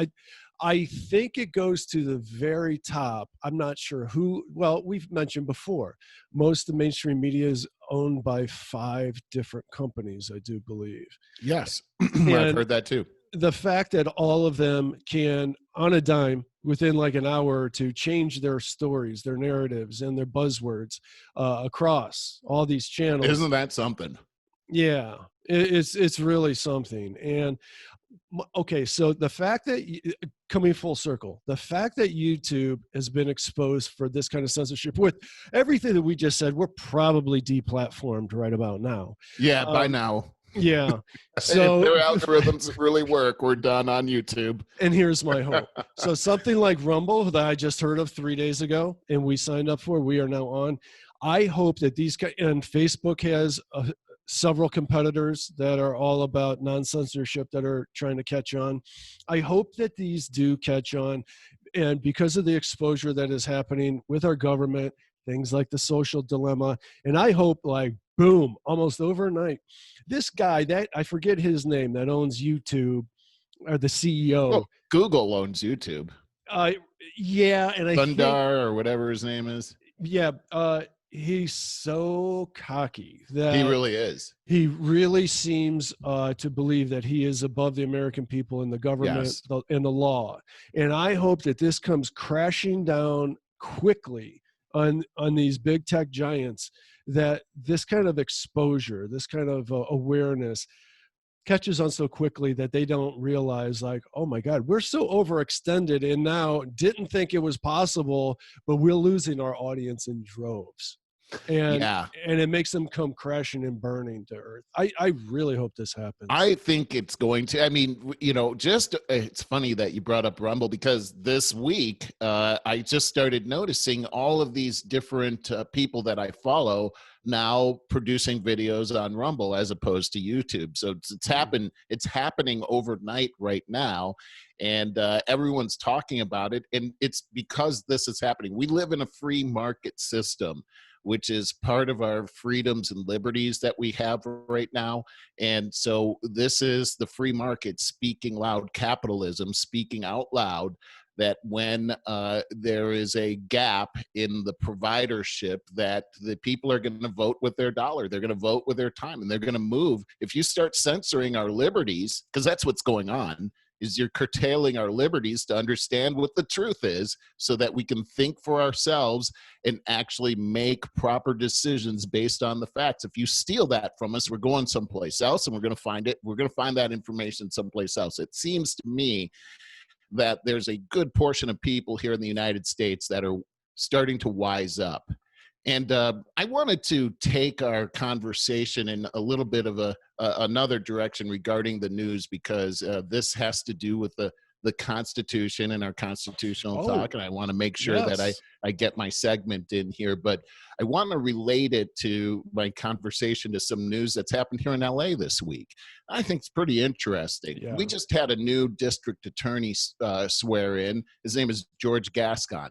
I think it goes to the very top. I'm not sure who. Well, we've mentioned before, most of the mainstream media is owned by 5 different companies, I do believe. Yes, I've heard that too. The fact that all of them can, on a dime, within like an hour or two, change their stories, their narratives, and their buzzwords across all these channels. Isn't that something? Yeah, it's really something. And okay, so the fact that, coming full circle, the fact that YouTube has been exposed for this kind of censorship, with everything that we just said, we're probably deplatformed right about now. Yeah, by now. Yeah. So if their algorithms really work, we're done on YouTube. And here's my hope. So something like Rumble that I just heard of 3 days ago and we signed up for, we are now on. I hope that these, and Facebook has several competitors that are all about non-censorship that are trying to catch on. I hope that these do catch on. And because of the exposure that is happening with our government, things like the social dilemma, and I hope, like, boom, almost overnight, this guy that I forget his name that owns YouTube, or the CEO. Well, Google owns YouTube. Yeah, and I think, Sundar or whatever his name is. Yeah, he's so cocky that he really is. He really seems to believe that he is above the American people and the government and the law. And I hope that this comes crashing down quickly on these big tech giants, that this kind of exposure, this kind of awareness catches on so quickly that they don't realize, like, oh my God, we're so overextended and now didn't think it was possible, but we're losing our audience in droves. and Yeah. and it makes them come crashing and burning to earth. I really hope this happens. I think it's going to. I mean, just it's funny that you brought up Rumble, because this week I just started noticing all of these different people that I follow now producing videos on Rumble as opposed to YouTube. So it's happening overnight right now, and everyone's talking about it. And it's because this is happening. We live in a free market system, which is part of our freedoms and liberties that we have right now. And so this is the free market speaking loud, capitalism speaking out loud, that when there is a gap in the providership, that the people are going to vote with their dollar, they're going to vote with their time, and they're going to move. If you start censoring our liberties, because that's what's going on, is you're curtailing our liberties to understand what the truth is, so that we can think for ourselves and actually make proper decisions based on the facts. If you steal that from us, we're going someplace else, and we're going to find it. We're going to find that information someplace else. It seems to me that there's a good portion of people here in the United States that are starting to wise up. And I wanted to take our conversation in a little bit of another direction regarding the news, because this has to do with the Constitution and our constitutional talk. And I want to make sure that I get my segment in here. But I want to relate it to my conversation to some news that's happened here in LA this week. I think it's pretty interesting. Yeah. We just had a new district attorney swear in. His name is George Gascon.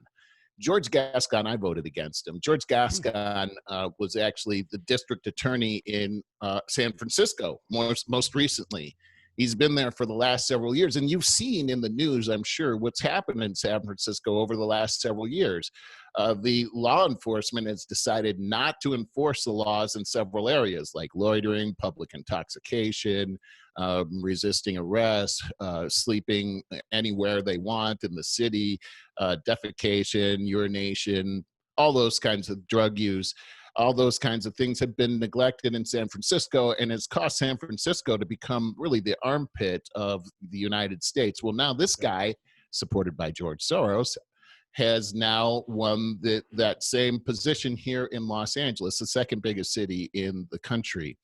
George Gascon, I voted against him. George Gascon was actually the district attorney in San Francisco most recently. He's been there for the last several years. And you've seen in the news, I'm sure, what's happened in San Francisco over the last several years. The law enforcement has decided not to enforce the laws in several areas, like loitering, public intoxication, resisting arrest, sleeping anywhere they want in the city, defecation, urination, all those kinds of drug use. All those kinds of things have been neglected in San Francisco, and it's caused San Francisco to become really the armpit of the United States. Well, now this guy, supported by George Soros, has now won that same position here in Los Angeles, the second biggest city in the country.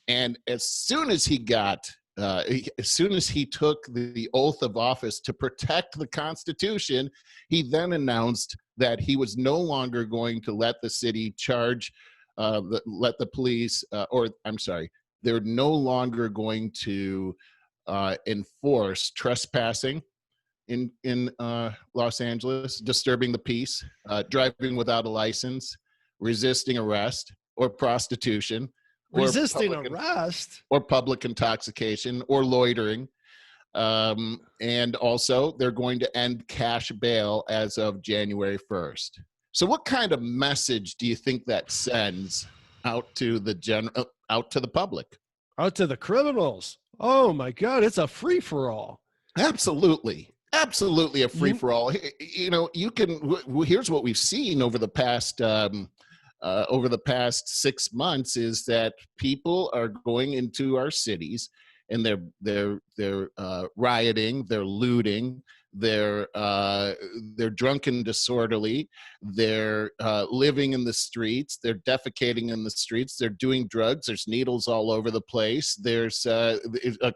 And as soon as he took the oath of office to protect the Constitution, he then announced that he was no longer going to let the city let the police, they're no longer going to enforce trespassing in Los Angeles, disturbing the peace, driving without a license, resisting arrest, or prostitution. Resisting arrest? Or public intoxication, or loitering. And also, they're going to end cash bail as of January 1st. So what kind of message do you think that sends out to the public? Out to the criminals? Oh my God, it's a free-for-all. Absolutely a free-for-all. Here's what we've seen over the past 6 months, is that people are going into our cities, and they're rioting, they're looting, they're drunk and disorderly, they're living in the streets, they're defecating in the streets, they're doing drugs, there's needles all over the place, there's a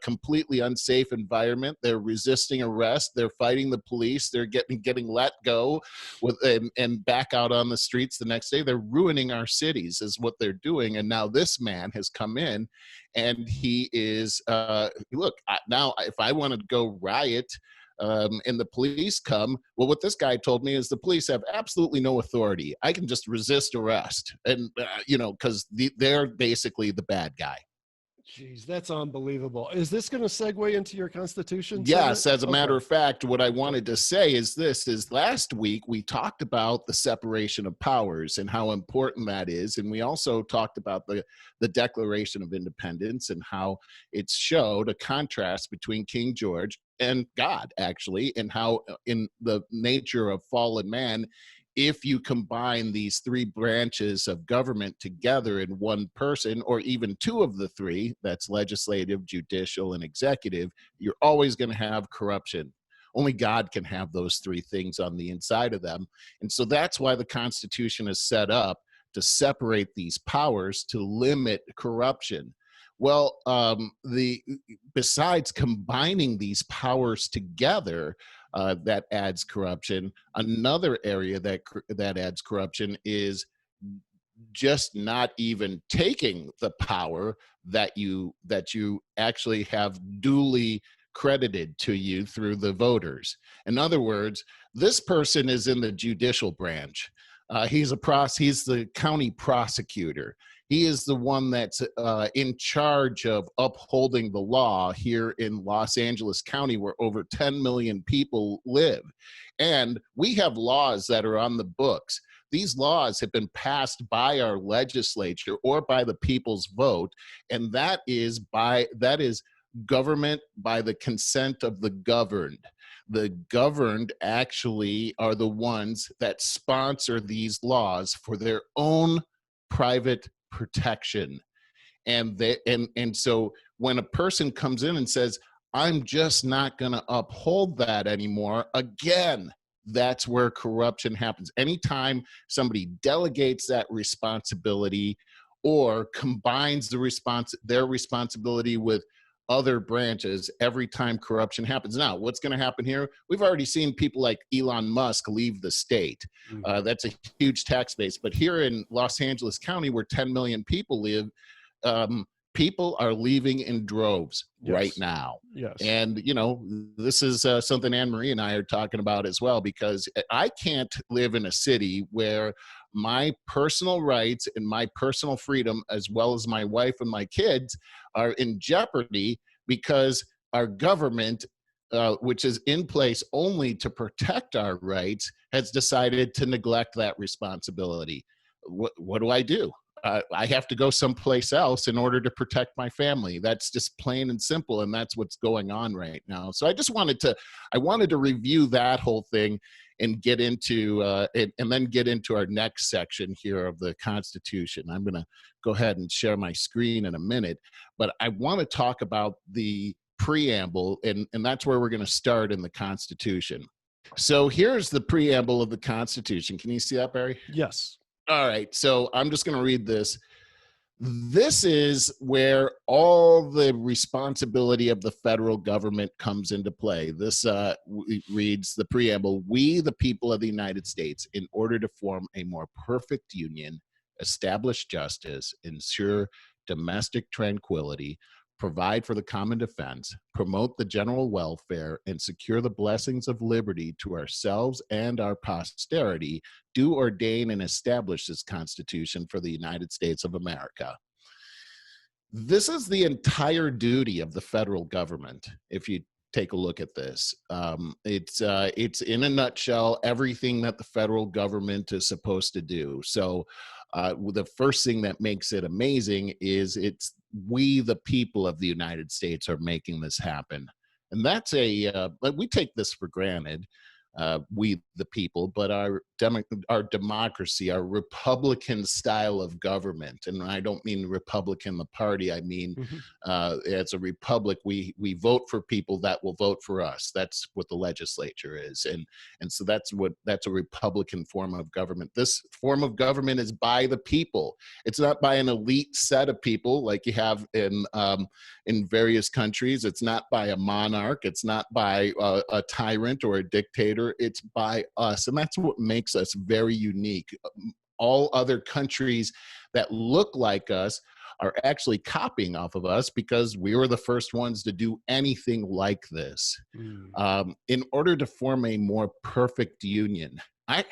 completely unsafe environment, they're resisting arrest, they're fighting the police, they're getting let go and back out on the streets the next day. They're ruining our cities is what they're doing. And now this man has come in, and he is now if I want to go riot, and the police come, well, what this guy told me is the police have absolutely no authority. I can just resist arrest, and because they're basically the bad guy. Jeez, that's unbelievable. Is this going to segue into your Constitution? Yes, as a matter of fact, what I wanted to say is last week we talked about the separation of powers and how important that is. And we also talked about the Declaration of Independence and how it showed a contrast between King George and God, actually, and how in the nature of fallen man, if you combine these three branches of government together in one person, or even two of the three, that's legislative, judicial, and executive, you're always going to have corruption. Only God can have those three things on the inside of them. And so that's why the Constitution is set up to separate these powers to limit corruption. Well, besides combining these powers together, that adds corruption. Another area that adds corruption is just not even taking the power that you actually have duly credited to you through the voters. In other words, this person is in the judicial branch. He's the county prosecutor. He is the one that's in charge of upholding the law here in Los Angeles County, where over 10 million people live. And we have laws that are on the books. These laws have been passed by our legislature or by the people's vote, and that is government by the consent of the governed. The governed actually are the ones that sponsor these laws for their own private protection. And so when a person comes in and says, I'm just not going to uphold that anymore, again, that's where corruption happens. Anytime somebody delegates that responsibility or combines their responsibility with other branches, every time corruption happens. Now, what's going to happen here? We've already seen people like Elon Musk leave the state. That's a huge tax base. But here in Los Angeles County, where 10 million people live, people are leaving in droves right now. Yes. And, this is something Anne Marie and I are talking about as well, because I can't live in a city where my personal rights and my personal freedom, as well as my wife and my kids, are in jeopardy because our government, which is in place only to protect our rights, has decided to neglect that responsibility. What do I do? I have to go someplace else in order to protect my family. That's just plain and simple, and that's what's going on right now. So I wanted to review that whole thing and get into and then get into our next section here of the Constitution. I'm going to go ahead and share my screen in a minute, but I want to talk about the preamble, and that's where we're going to start in the Constitution. So here's the preamble of the Constitution. Can you see that, Barry? Yes. All right, so I'm just going to read this. This is where all the responsibility of the federal government comes into play. This reads the preamble: we, the people of the United States, in order to form a more perfect union, establish justice, ensure domestic tranquility, provide for the common defense, promote the general welfare, and secure the blessings of liberty to ourselves and our posterity, do ordain and establish this Constitution for the United States of America. This is the entire duty of the federal government. If you take a look at this, it's in a nutshell everything that the federal government is supposed to do. So the first thing that makes it amazing is we, the people of the United States, are making this happen. And that's we take this for granted, we, the people, but our democracy, our Republican style of government, and I don't mean Republican, the party, I mean, as a republic, we vote for people that will vote for us. That's what the legislature is. And so that's a Republican form of government. This form of government is by the people. It's not by an elite set of people like you have in various countries. It's not by a monarch. It's not by a tyrant or a dictator. It's by us. And that's what makes us very unique. All other countries that look like us are actually copying off of us because we were the first ones to do anything like this. In order to form a more perfect union, I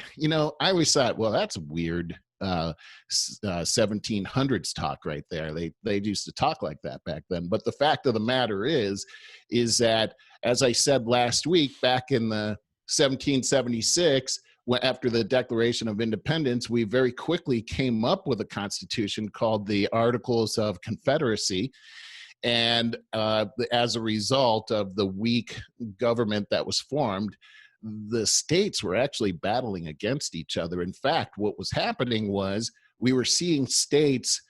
always thought, well, that's weird. 1700s talk right there. They used to talk like that back then. But the fact of the matter is that, as I said last week, back in the 1776, after the Declaration of Independence, we very quickly came up with a constitution called the Articles of Confederacy. And as a result of the weak government that was formed, the states were actually battling against each other. In fact, what was happening was we were seeing states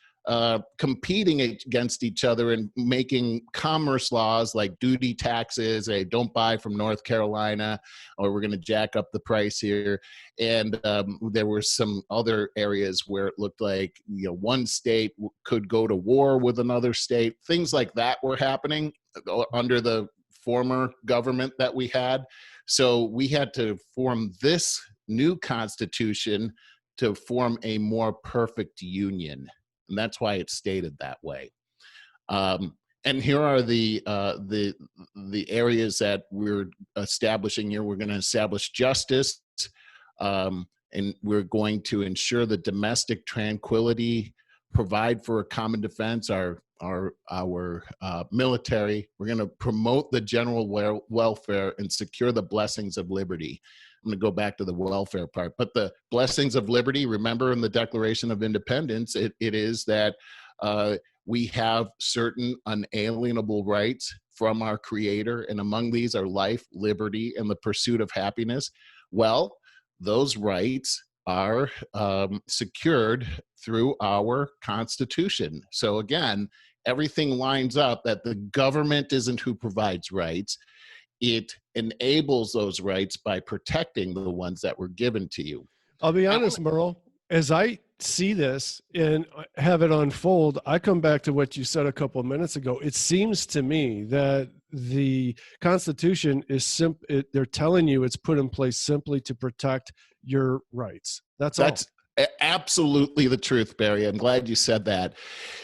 competing against each other and making commerce laws like duty taxes, don't buy from North Carolina, or we're going to jack up the price here. And there were some other areas where it looked like, one state could go to war with another state. Things like that were happening under the former government that we had. So we had to form this new constitution to form a more perfect union. And that's why it's stated that way. And here are the areas that we're establishing here. We're going to establish justice, and we're going to ensure the domestic tranquility, provide for a common defense, our military. We're going to promote the general welfare and secure the blessings of liberty. I'm going to go back to the welfare part, but the blessings of liberty, remember in the Declaration of Independence, it is that we have certain unalienable rights from our Creator, and among these are life, liberty, and the pursuit of happiness. Well, those rights are secured through our Constitution. So again, everything lines up that the government isn't who provides rights. It enables those rights by protecting the ones that were given to you. I'll be honest, Merle, as I see this and have it unfold, I come back to what you said a couple of minutes ago. It seems to me that the Constitution is they're telling you it's put in place simply to protect your rights. That's absolutely the truth, Barry. I'm glad you said that.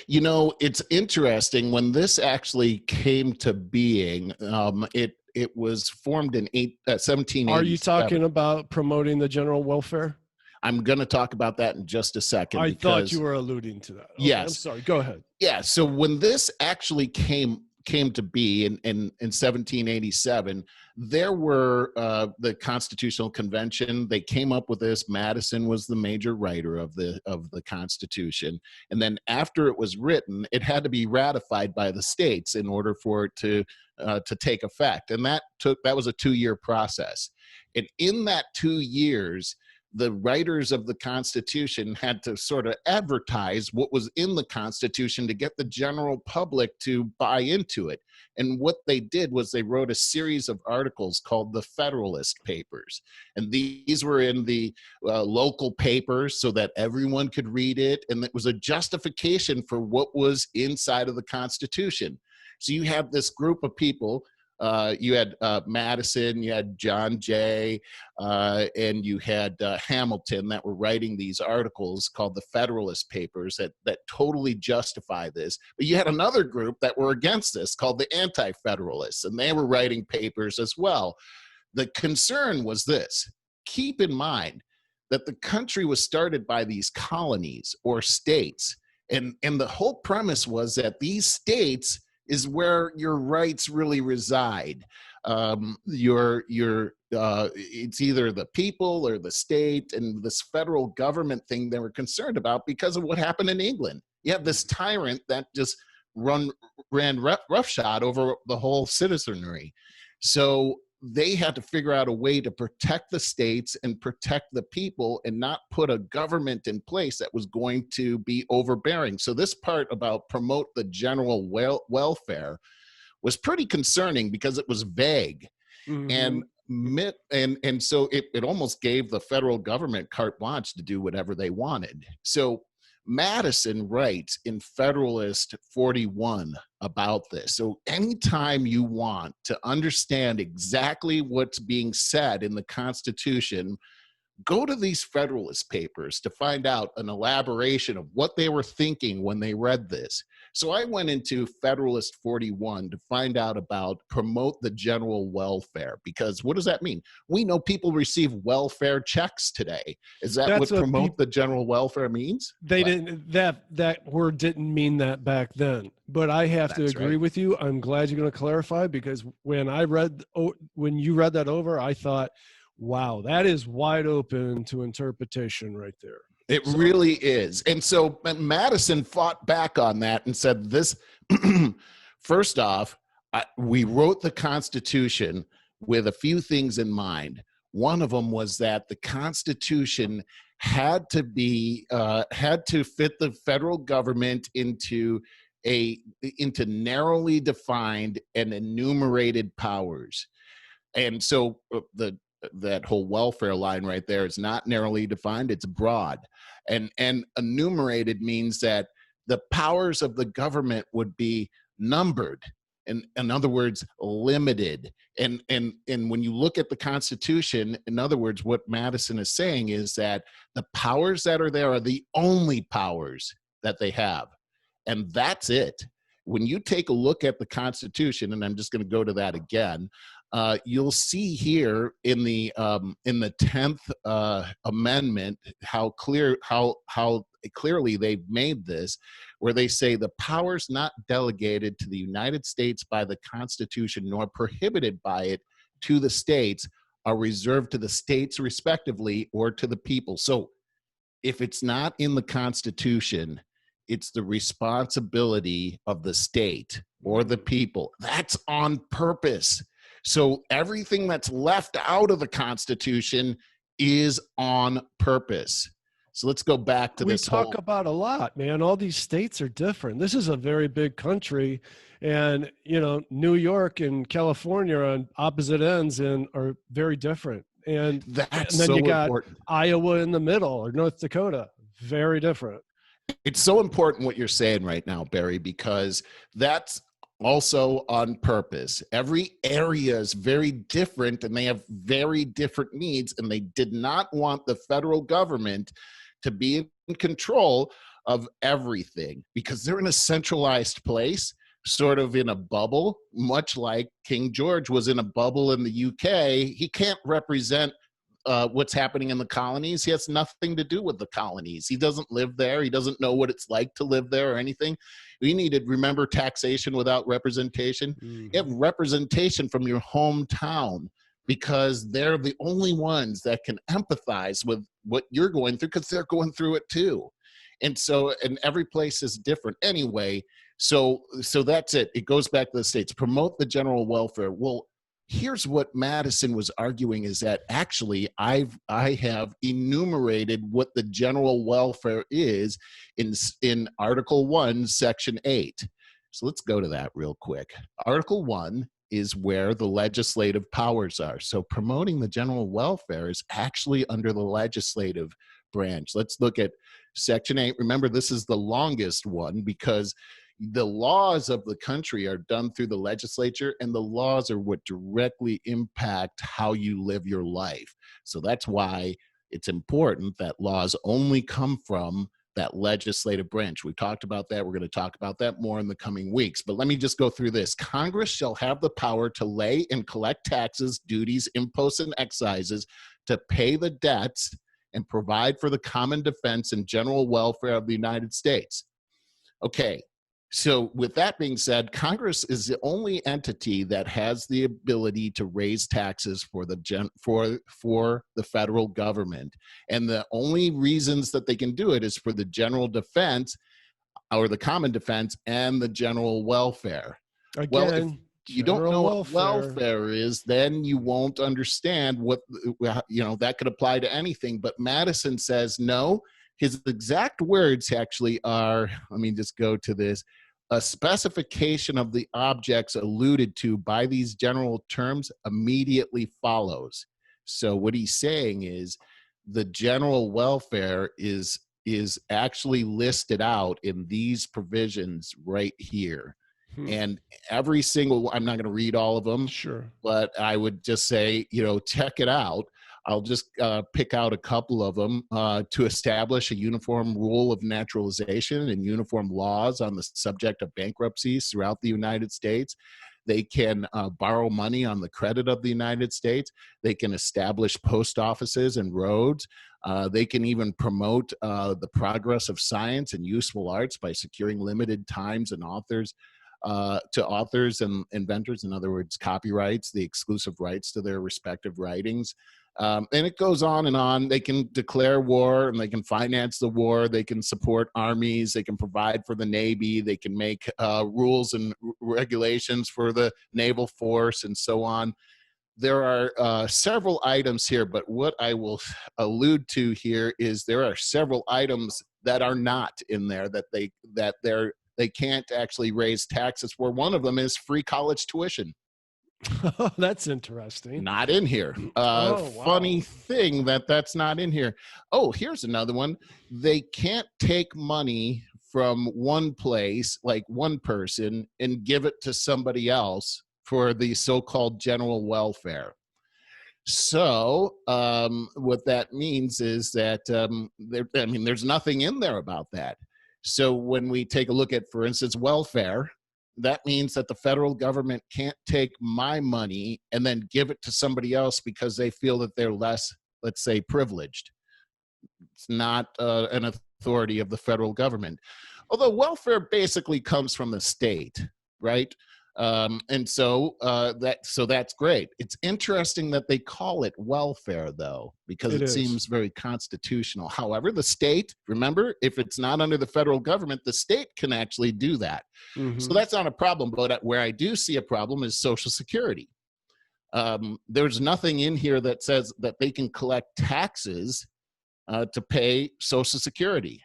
It's interesting when this actually came to being. It was formed in 1787. Are you talking about promoting the general welfare? I'm going to talk about that in just a second. I thought you were alluding to that. Okay, yes. I'm sorry. Go ahead. Yeah. So when this actually came to be in 1787, there were the Constitutional Convention. They came up with this. Madison was the major writer of the Constitution. And then after it was written, it had to be ratified by the states in order for it to take effect. And that was a 2-year process. And in that 2 years, the writers of the Constitution had to sort of advertise what was in the Constitution to get the general public to buy into it. And what they did was they wrote a series of articles called the Federalist Papers. And these were in the local papers so that everyone could read it. And it was a justification for what was inside of the Constitution. So you have this group of people. You had Madison, you had John Jay, and you had Hamilton that were writing these articles called the Federalist Papers that totally justify this. But you had another group that were against this called the Anti-Federalists, and they were writing papers as well. The concern was this: keep in mind that the country was started by these colonies or states, and the whole premise was that these states is where your rights really reside. It's either the people or the state, and this federal government thing they were concerned about because of what happened in England. You have this tyrant that just ran roughshod over the whole citizenry. So they had to figure out a way to protect the states and protect the people and not put a government in place that was going to be overbearing. So this part about promote the general welfare was pretty concerning because it was vague. Mm-hmm. And so it almost gave the federal government carte blanche to do whatever they wanted. So Madison writes in Federalist 41 about this. So anytime you want to understand exactly what's being said in the Constitution, go to these Federalist Papers to find out an elaboration of what they were thinking when they read this. So I went into Federalist 41 to find out about promote the general welfare, because what does that mean? We know people receive welfare checks today. Is that what promote the general welfare means? They didn't, that word didn't mean that back then, but I have to agree with you. I'm glad you're going to clarify, because when you read that over, I thought, wow, that is wide open to interpretation right there. It really is. And so Madison fought back on that and said this, first off, we wrote the Constitution with a few things in mind. One of them was that the Constitution had to fit the federal government into narrowly defined and enumerated powers. And so that whole welfare line right there is not narrowly defined, it's broad. And enumerated means that the powers of the government would be numbered. In other words, limited. And when you look at the Constitution, in other words, what Madison is saying is that the powers that are there are the only powers that they have. And that's it. When you take a look at the Constitution, and I'm just going to go to that again, you'll see here in the 10th Amendment how clearly they've made this, where they say the powers not delegated to the United States by the Constitution nor prohibited by it to the states are reserved to the states respectively or to the people. So if it's not in the Constitution, it's the responsibility of the state or the people. That's on purpose. So everything that's left out of the Constitution is on purpose. So let's go back to this. We talk about a lot, man. All these states are different. This is a very big country, and New York and California are on opposite ends and are very different. And then so you got important. Iowa in the middle, or North Dakota, very different. It's so important what you're saying right now, Barry, because that's also on purpose. Every area is very different and they have very different needs, and they did not want the federal government to be in control of everything because they're in a centralized place, sort of in a bubble, much like King George was in a bubble in the UK. He can't represent what's happening in the colonies. He has nothing to do with the colonies. He doesn't live there. He doesn't know what it's like to live there or anything. We need to remember taxation without representation. You have representation from your hometown because they're the only ones that can empathize with what you're going through because they're going through it too. And every place is different anyway. So that's it. It goes back to the states. Promote the general welfare. Well, here's what Madison was arguing is that actually I have enumerated what the general welfare is in Article 1, Section 8. So let's go to that real quick. Article 1 is where the legislative powers are. So promoting the general welfare is actually under the legislative branch. Let's look at Section 8. Remember, this is the longest one because the laws of the country are done through the legislature, and the laws are what directly impact how you live your life. So that's why it's important that laws only come from that legislative branch. We've talked about that. We're going to talk about that more in the coming weeks. But let me just go through this. Congress shall have the power to lay and collect taxes, duties, imposts, and excises, to pay the debts, and provide for the common defense and general welfare of the United States. Okay. So with that being said, Congress is the only entity that has the ability to raise taxes for the federal government. And the only reasons that they can do it is for the general defense or the common defense and the general welfare. Again, well, if you don't know what welfare is, then you won't understand what, that could apply to anything. But Madison says no. His exact words actually are, let me just go to this, a specification of the objects alluded to by these general terms immediately follows. So what he's saying is the general welfare is actually listed out in these provisions right here. And every single, I'm not going to read all of them, sure, but I would just say, check it out. I'll just pick out a couple of them to establish a uniform rule of naturalization and uniform laws on the subject of bankruptcies throughout the United States. They can borrow money on the credit of the United States. They can establish post offices and roads. They can even promote the progress of science and useful arts by securing limited times and to authors and inventors, in other words, copyrights, the exclusive rights to their respective writings. And it goes on and on. They can declare war and they can finance the war. They can support armies. They can provide for the Navy. They can make rules and regulations for the naval force and so on. there are several items here, but what I will allude to here is there are several items that are not in there that they can't actually raise taxes for. One of them is free college tuition. That's interesting. Not in here. Oh, wow. Funny thing that's not in here. Oh, here's another one. They can't take money from one place, like one person, and give it to somebody else for the so-called general welfare. So what that means is that there's nothing in there about that. So when we take a look at, for instance, welfare, that means that the federal government can't take my money and then give it to somebody else because they feel that they're less, let's say, privileged. It's not an authority of the federal government. Although welfare basically comes from the state, right? And so that's great. It's interesting that they call it welfare, though, because it seems very constitutional. However, the state, remember, if it's not under the federal government, the state can actually do that. Mm-hmm. So that's not a problem. But where I do see a problem is Social Security. There's nothing in here that says that they can collect taxes to pay Social Security.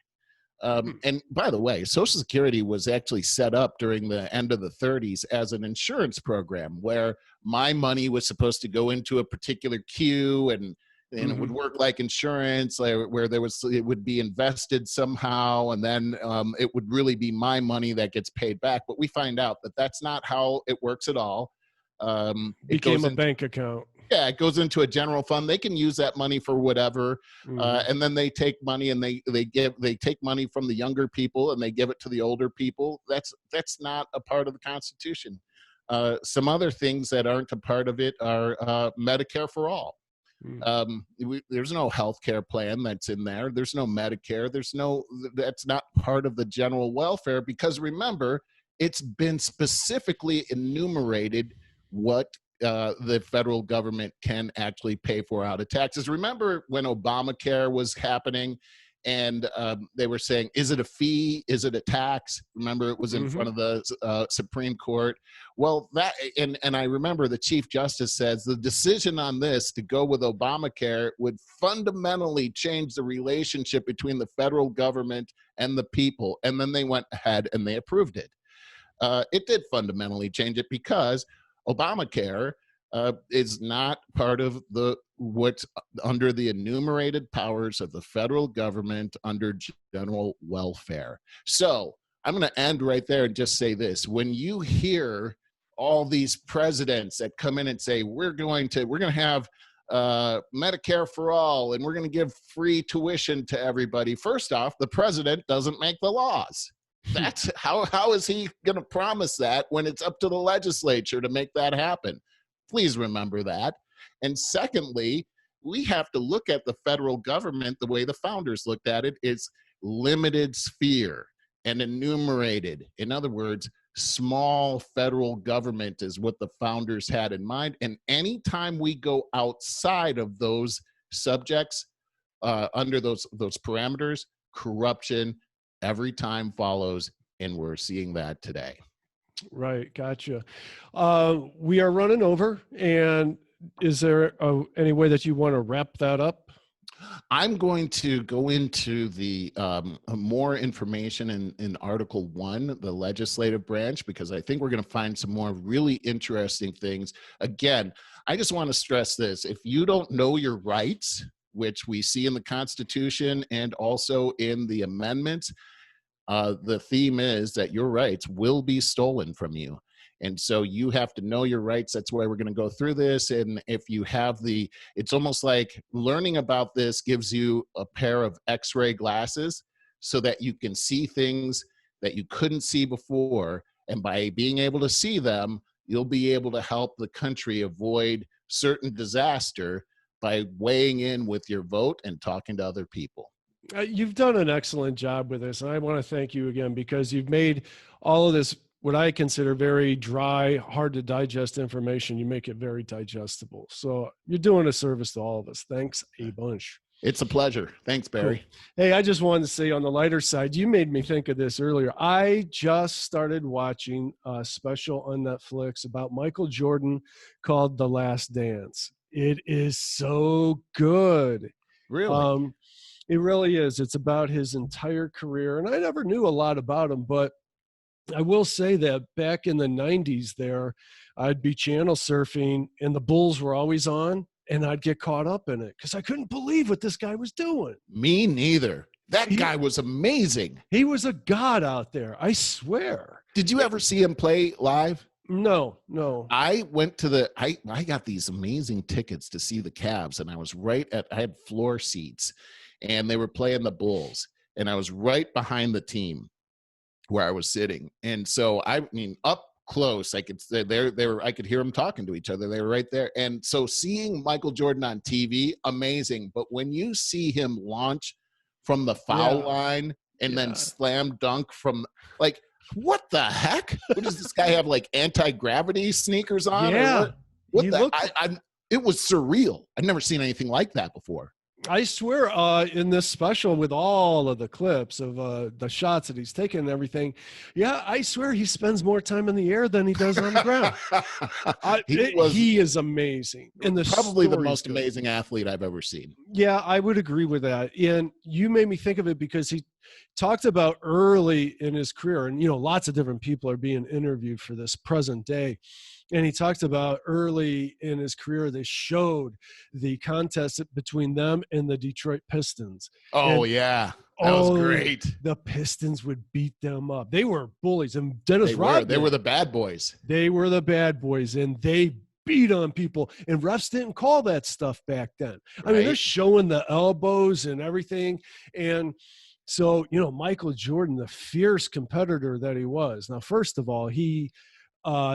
And by the way, Social Security was actually set up during the end of the 30s as an insurance program where my money was supposed to go into a particular queue and it would work like insurance, where it would be invested somehow, and then it would really be my money that gets paid back. But we find out that that's not how it works at all. It became a bank account. Yeah, it goes into a general fund. They can use that money for whatever, and then they take money and they take money from the younger people and they give it to the older people. That's not a part of the Constitution. Some other things that aren't a part of it are Medicare for all. There's no health care plan that's in there. There's no Medicare. That's not part of the general welfare because remember, it's been specifically enumerated what the federal government can actually pay for out of taxes. Remember when Obamacare was happening and they were saying, is it a fee? Is it a tax? Remember it was in front of the Supreme Court. Well, and I remember the Chief Justice says the decision on this to go with Obamacare would fundamentally change the relationship between the federal government and the people. And then they went ahead and they approved it. It did fundamentally change it because Obamacare is not part of what's under the enumerated powers of the federal government under general welfare. So I'm going to end right there and just say this. When you hear all these presidents that come in and say, we're going to have Medicare for all, and we're going to give free tuition to everybody. First off, the president doesn't make the laws. That's how is he going to promise that when it's up to the legislature to make that happen? Please remember that. And secondly, we have to look at the federal government the way the founders looked at it. It's limited sphere and enumerated. In other words, small federal government is what the founders had in mind. And anytime we go outside of those subjects, under those parameters, corruption every time follows, and we're seeing that today. Right, gotcha. We are running over, and is there any way that you want to wrap that up? I'm going to go into the more information in Article 1, the legislative branch, because I think we're going to find some more really interesting things. Again, I just want to stress this. If you don't know your rights, which we see in the Constitution and also in the amendments, the theme is that your rights will be stolen from you. And so you have to know your rights. That's why we're going to go through this. And if you have it's almost like learning about this gives you a pair of X-ray glasses so that you can see things that you couldn't see before. And by being able to see them, you'll be able to help the country avoid certain disaster by weighing in with your vote and talking to other people. You've done an excellent job with this, and I want to thank you again because you've made all of this what I consider very dry, hard to digest information. You make it very digestible. So you're doing a service to all of us. Thanks a bunch. It's a pleasure. Thanks, Cool. Barry. Hey, I just wanted to say on the lighter side, you made me think of this earlier. I just started watching a special on Netflix about Michael Jordan called The Last Dance. It is so good. Really? Um, it really is. It's about his entire career. And I never knew a lot about him, but I will say that back in the 90s there, I'd be channel surfing and the Bulls were always on and I'd get caught up in it because I couldn't believe what this guy was doing. Me neither. That He- guy was amazing. He was a god out there, I swear. Did you ever see him play live? No. I went to the I got these amazing tickets to see the Cavs, and I was I had floor seats, and they were playing the Bulls, and I was right behind the team where I was sitting. And so I mean up close, I could I could hear them talking to each other. They were right there. And so seeing Michael Jordan on TV, amazing. But when you see him launch from the foul line and then slam dunk from like, what the heck? What does this guy have, like anti-gravity sneakers on? Yeah. What the it was surreal. I've never seen anything like that before. I swear in this special with all of the clips of the shots that he's taken and everything, I swear he spends more time in the air than he does on the ground. He is amazing. And Probably the most amazing athlete I've ever seen. Yeah, I would agree with that. And you made me think of it because he talked about early in his career, and, lots of different people are being interviewed for this present day. And he talked about early in his career, they showed the contest between them and the Detroit Pistons. Oh, yeah. That was great. The Pistons would beat them up. They were bullies. And Dennis Rodman. They were the bad boys. They were the bad boys, and they beat on people. And refs didn't call that stuff back then. Right. I mean, they're showing the elbows and everything. And so, Michael Jordan, the fierce competitor that he was. Now, first of all, he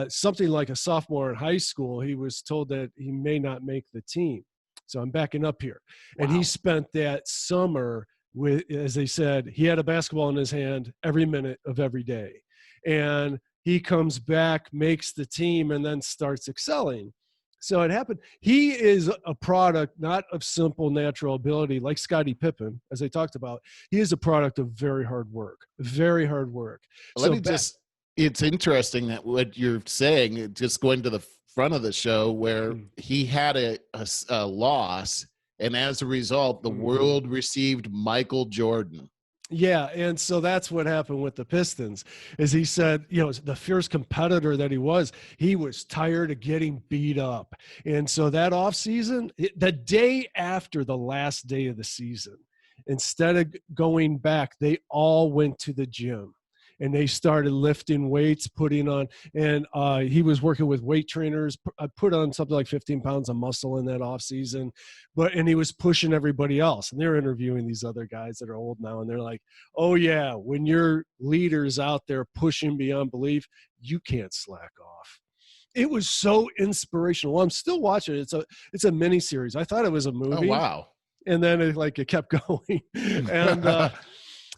something like a sophomore in high school, he was told that he may not make the team. So I'm backing up here. Wow. And he spent that summer with, as they said, he had a basketball in his hand every minute of every day. And he comes back, makes the team, and then starts excelling. So it happened. He is a product not of simple natural ability like Scottie Pippen, as I talked about. He is a product of very hard work, very hard work. It's interesting that what you're saying, just going to the front of the show, where he had a loss, and as a result, the world received Michael Jordan. Yeah, and so that's what happened with the Pistons, is he said, the fierce competitor that he was tired of getting beat up. And so that offseason, the day after the last day of the season, instead of going back, they all went to the gym. And they started lifting weights, putting on, and he was working with weight trainers. I put on something like 15 pounds of muscle in that off season, and he was pushing everybody else. And they're interviewing these other guys that are old now, and they're like, "Oh yeah, when your leader's out there pushing beyond belief, you can't slack off." It was so inspirational. Well, I'm still watching it. It's a mini series. I thought it was a movie. Oh wow! And then it kept going, and.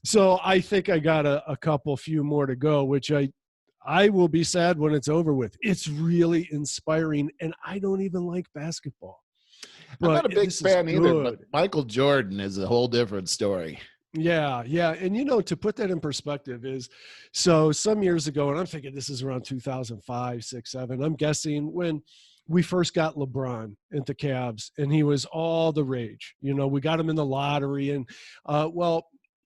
So I think I got a few more to go, which I will be sad when it's over with. It's really inspiring, and I don't even like basketball. I'm not a big fan either, but Michael Jordan is a whole different story. Yeah. And, to put that in perspective is, so some years ago, and I'm thinking this is around 2005, 6, 7, I'm guessing when we first got LeBron into Cavs, and he was all the rage. We got him in the lottery, and,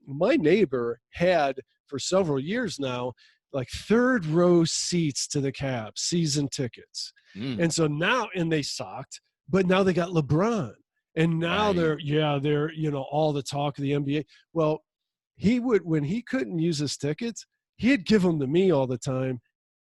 my neighbor had for several years now, like third row seats to the Cavs, season tickets. And so now, and they sucked, but now they got LeBron. And now they're all the talk of the NBA. Well, when he couldn't use his tickets, he'd give them to me all the time,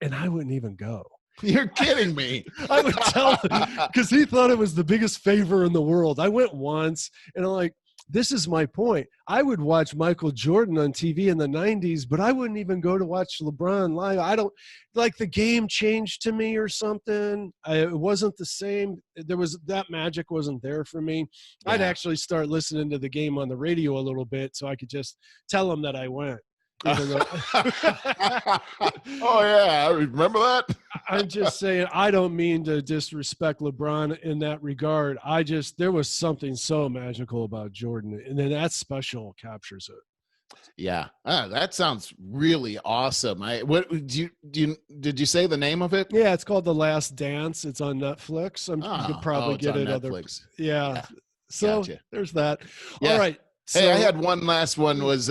and I wouldn't even go. You're kidding me. I would tell him, because he thought it was the biggest favor in the world. I went once, and I'm like, this is my point. I would watch Michael Jordan on TV in the 90s, but I wouldn't even go to watch LeBron live. I don't like the game changed to me or something. It wasn't the same. That magic wasn't there for me. Yeah. I'd actually start listening to the game on the radio a little bit so I could just tell them that I went. Even though Oh yeah, I remember that. I'm just saying, I don't mean to disrespect LeBron in that regard. There was something so magical about Jordan, and then that special captures it. Yeah, that sounds really awesome. Did you say the name of it? Yeah, it's called The Last Dance. It's on Netflix. You could probably it's get on it Netflix. Yeah. So Gotcha. there's that. Yeah. All right. Hey, So, I had one last one. Was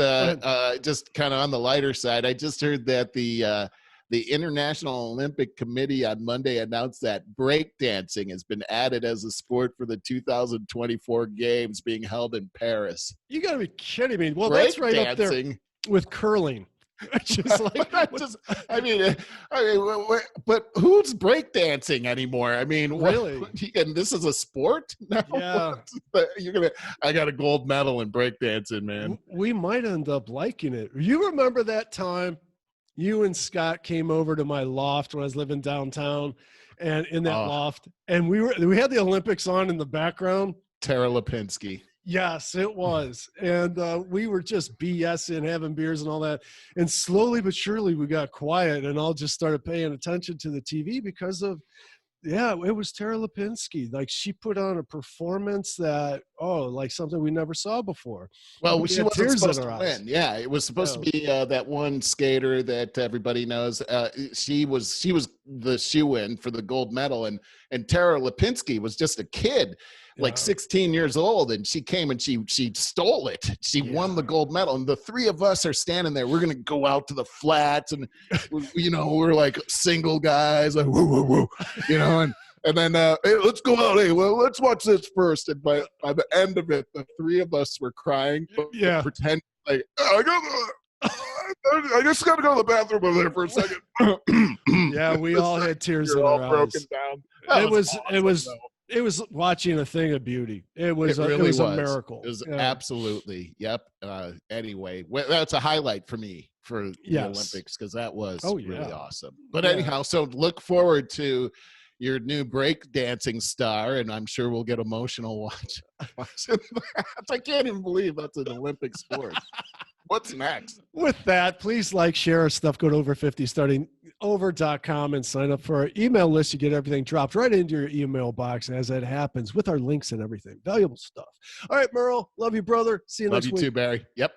just kind of on the lighter side. I just heard that the International Olympic Committee on Monday announced that breakdancing has been added as a sport for the 2024 Games being held in Paris. you got to be kidding me. Well, that's right up there with curling. Just like, but who's breakdancing anymore? I mean, really? And this is a sport now? Yeah. I got a gold medal in breakdancing, man. We might end up liking it. You remember that time you and Scott came over to my loft when I was living downtown, and in that loft, and we had the Olympics on in the background. Tara Lipinski. Yes, it was. And we were just BSing, having beers and all that. And slowly but surely we got quiet and all just started paying attention to the TV because of, it was Tara Lipinski. Like, she put on a performance that, like something we never saw before. Well, she wasn't supposed to win. Yeah, it was supposed to be that one skater that everybody knows. She was the shoe-in for the gold medal. And Tara Lipinski was just a kid. Like 16 years old, and she came and she stole it. She won the gold medal, and the three of us are standing there. We're gonna go out to the flats, and we're like single guys, like woo woo woo, and then hey, let's go out. Hey, well, let's watch this first. And by the end of it, the three of us were crying. Pretend like I just got to go to the bathroom over there for a second. Yeah, we all had tears in our eyes. Broken down. It was watching a thing of beauty. It was a miracle. It was absolutely. Yep. Anyway, that's a highlight for me for the Olympics, because that was really awesome. But anyhow, so look forward to your new break dancing star, and I'm sure we'll get emotional watching that. I can't even believe that's an Olympic sport. What's next? With that, please like, share our stuff. Go to over50 starting over.com and sign up for our email list. You get everything dropped right into your email box as that happens, with our links and everything. Valuable stuff. All right, Merle. Love you, brother. See you next week. Love you too, Barry. Yep.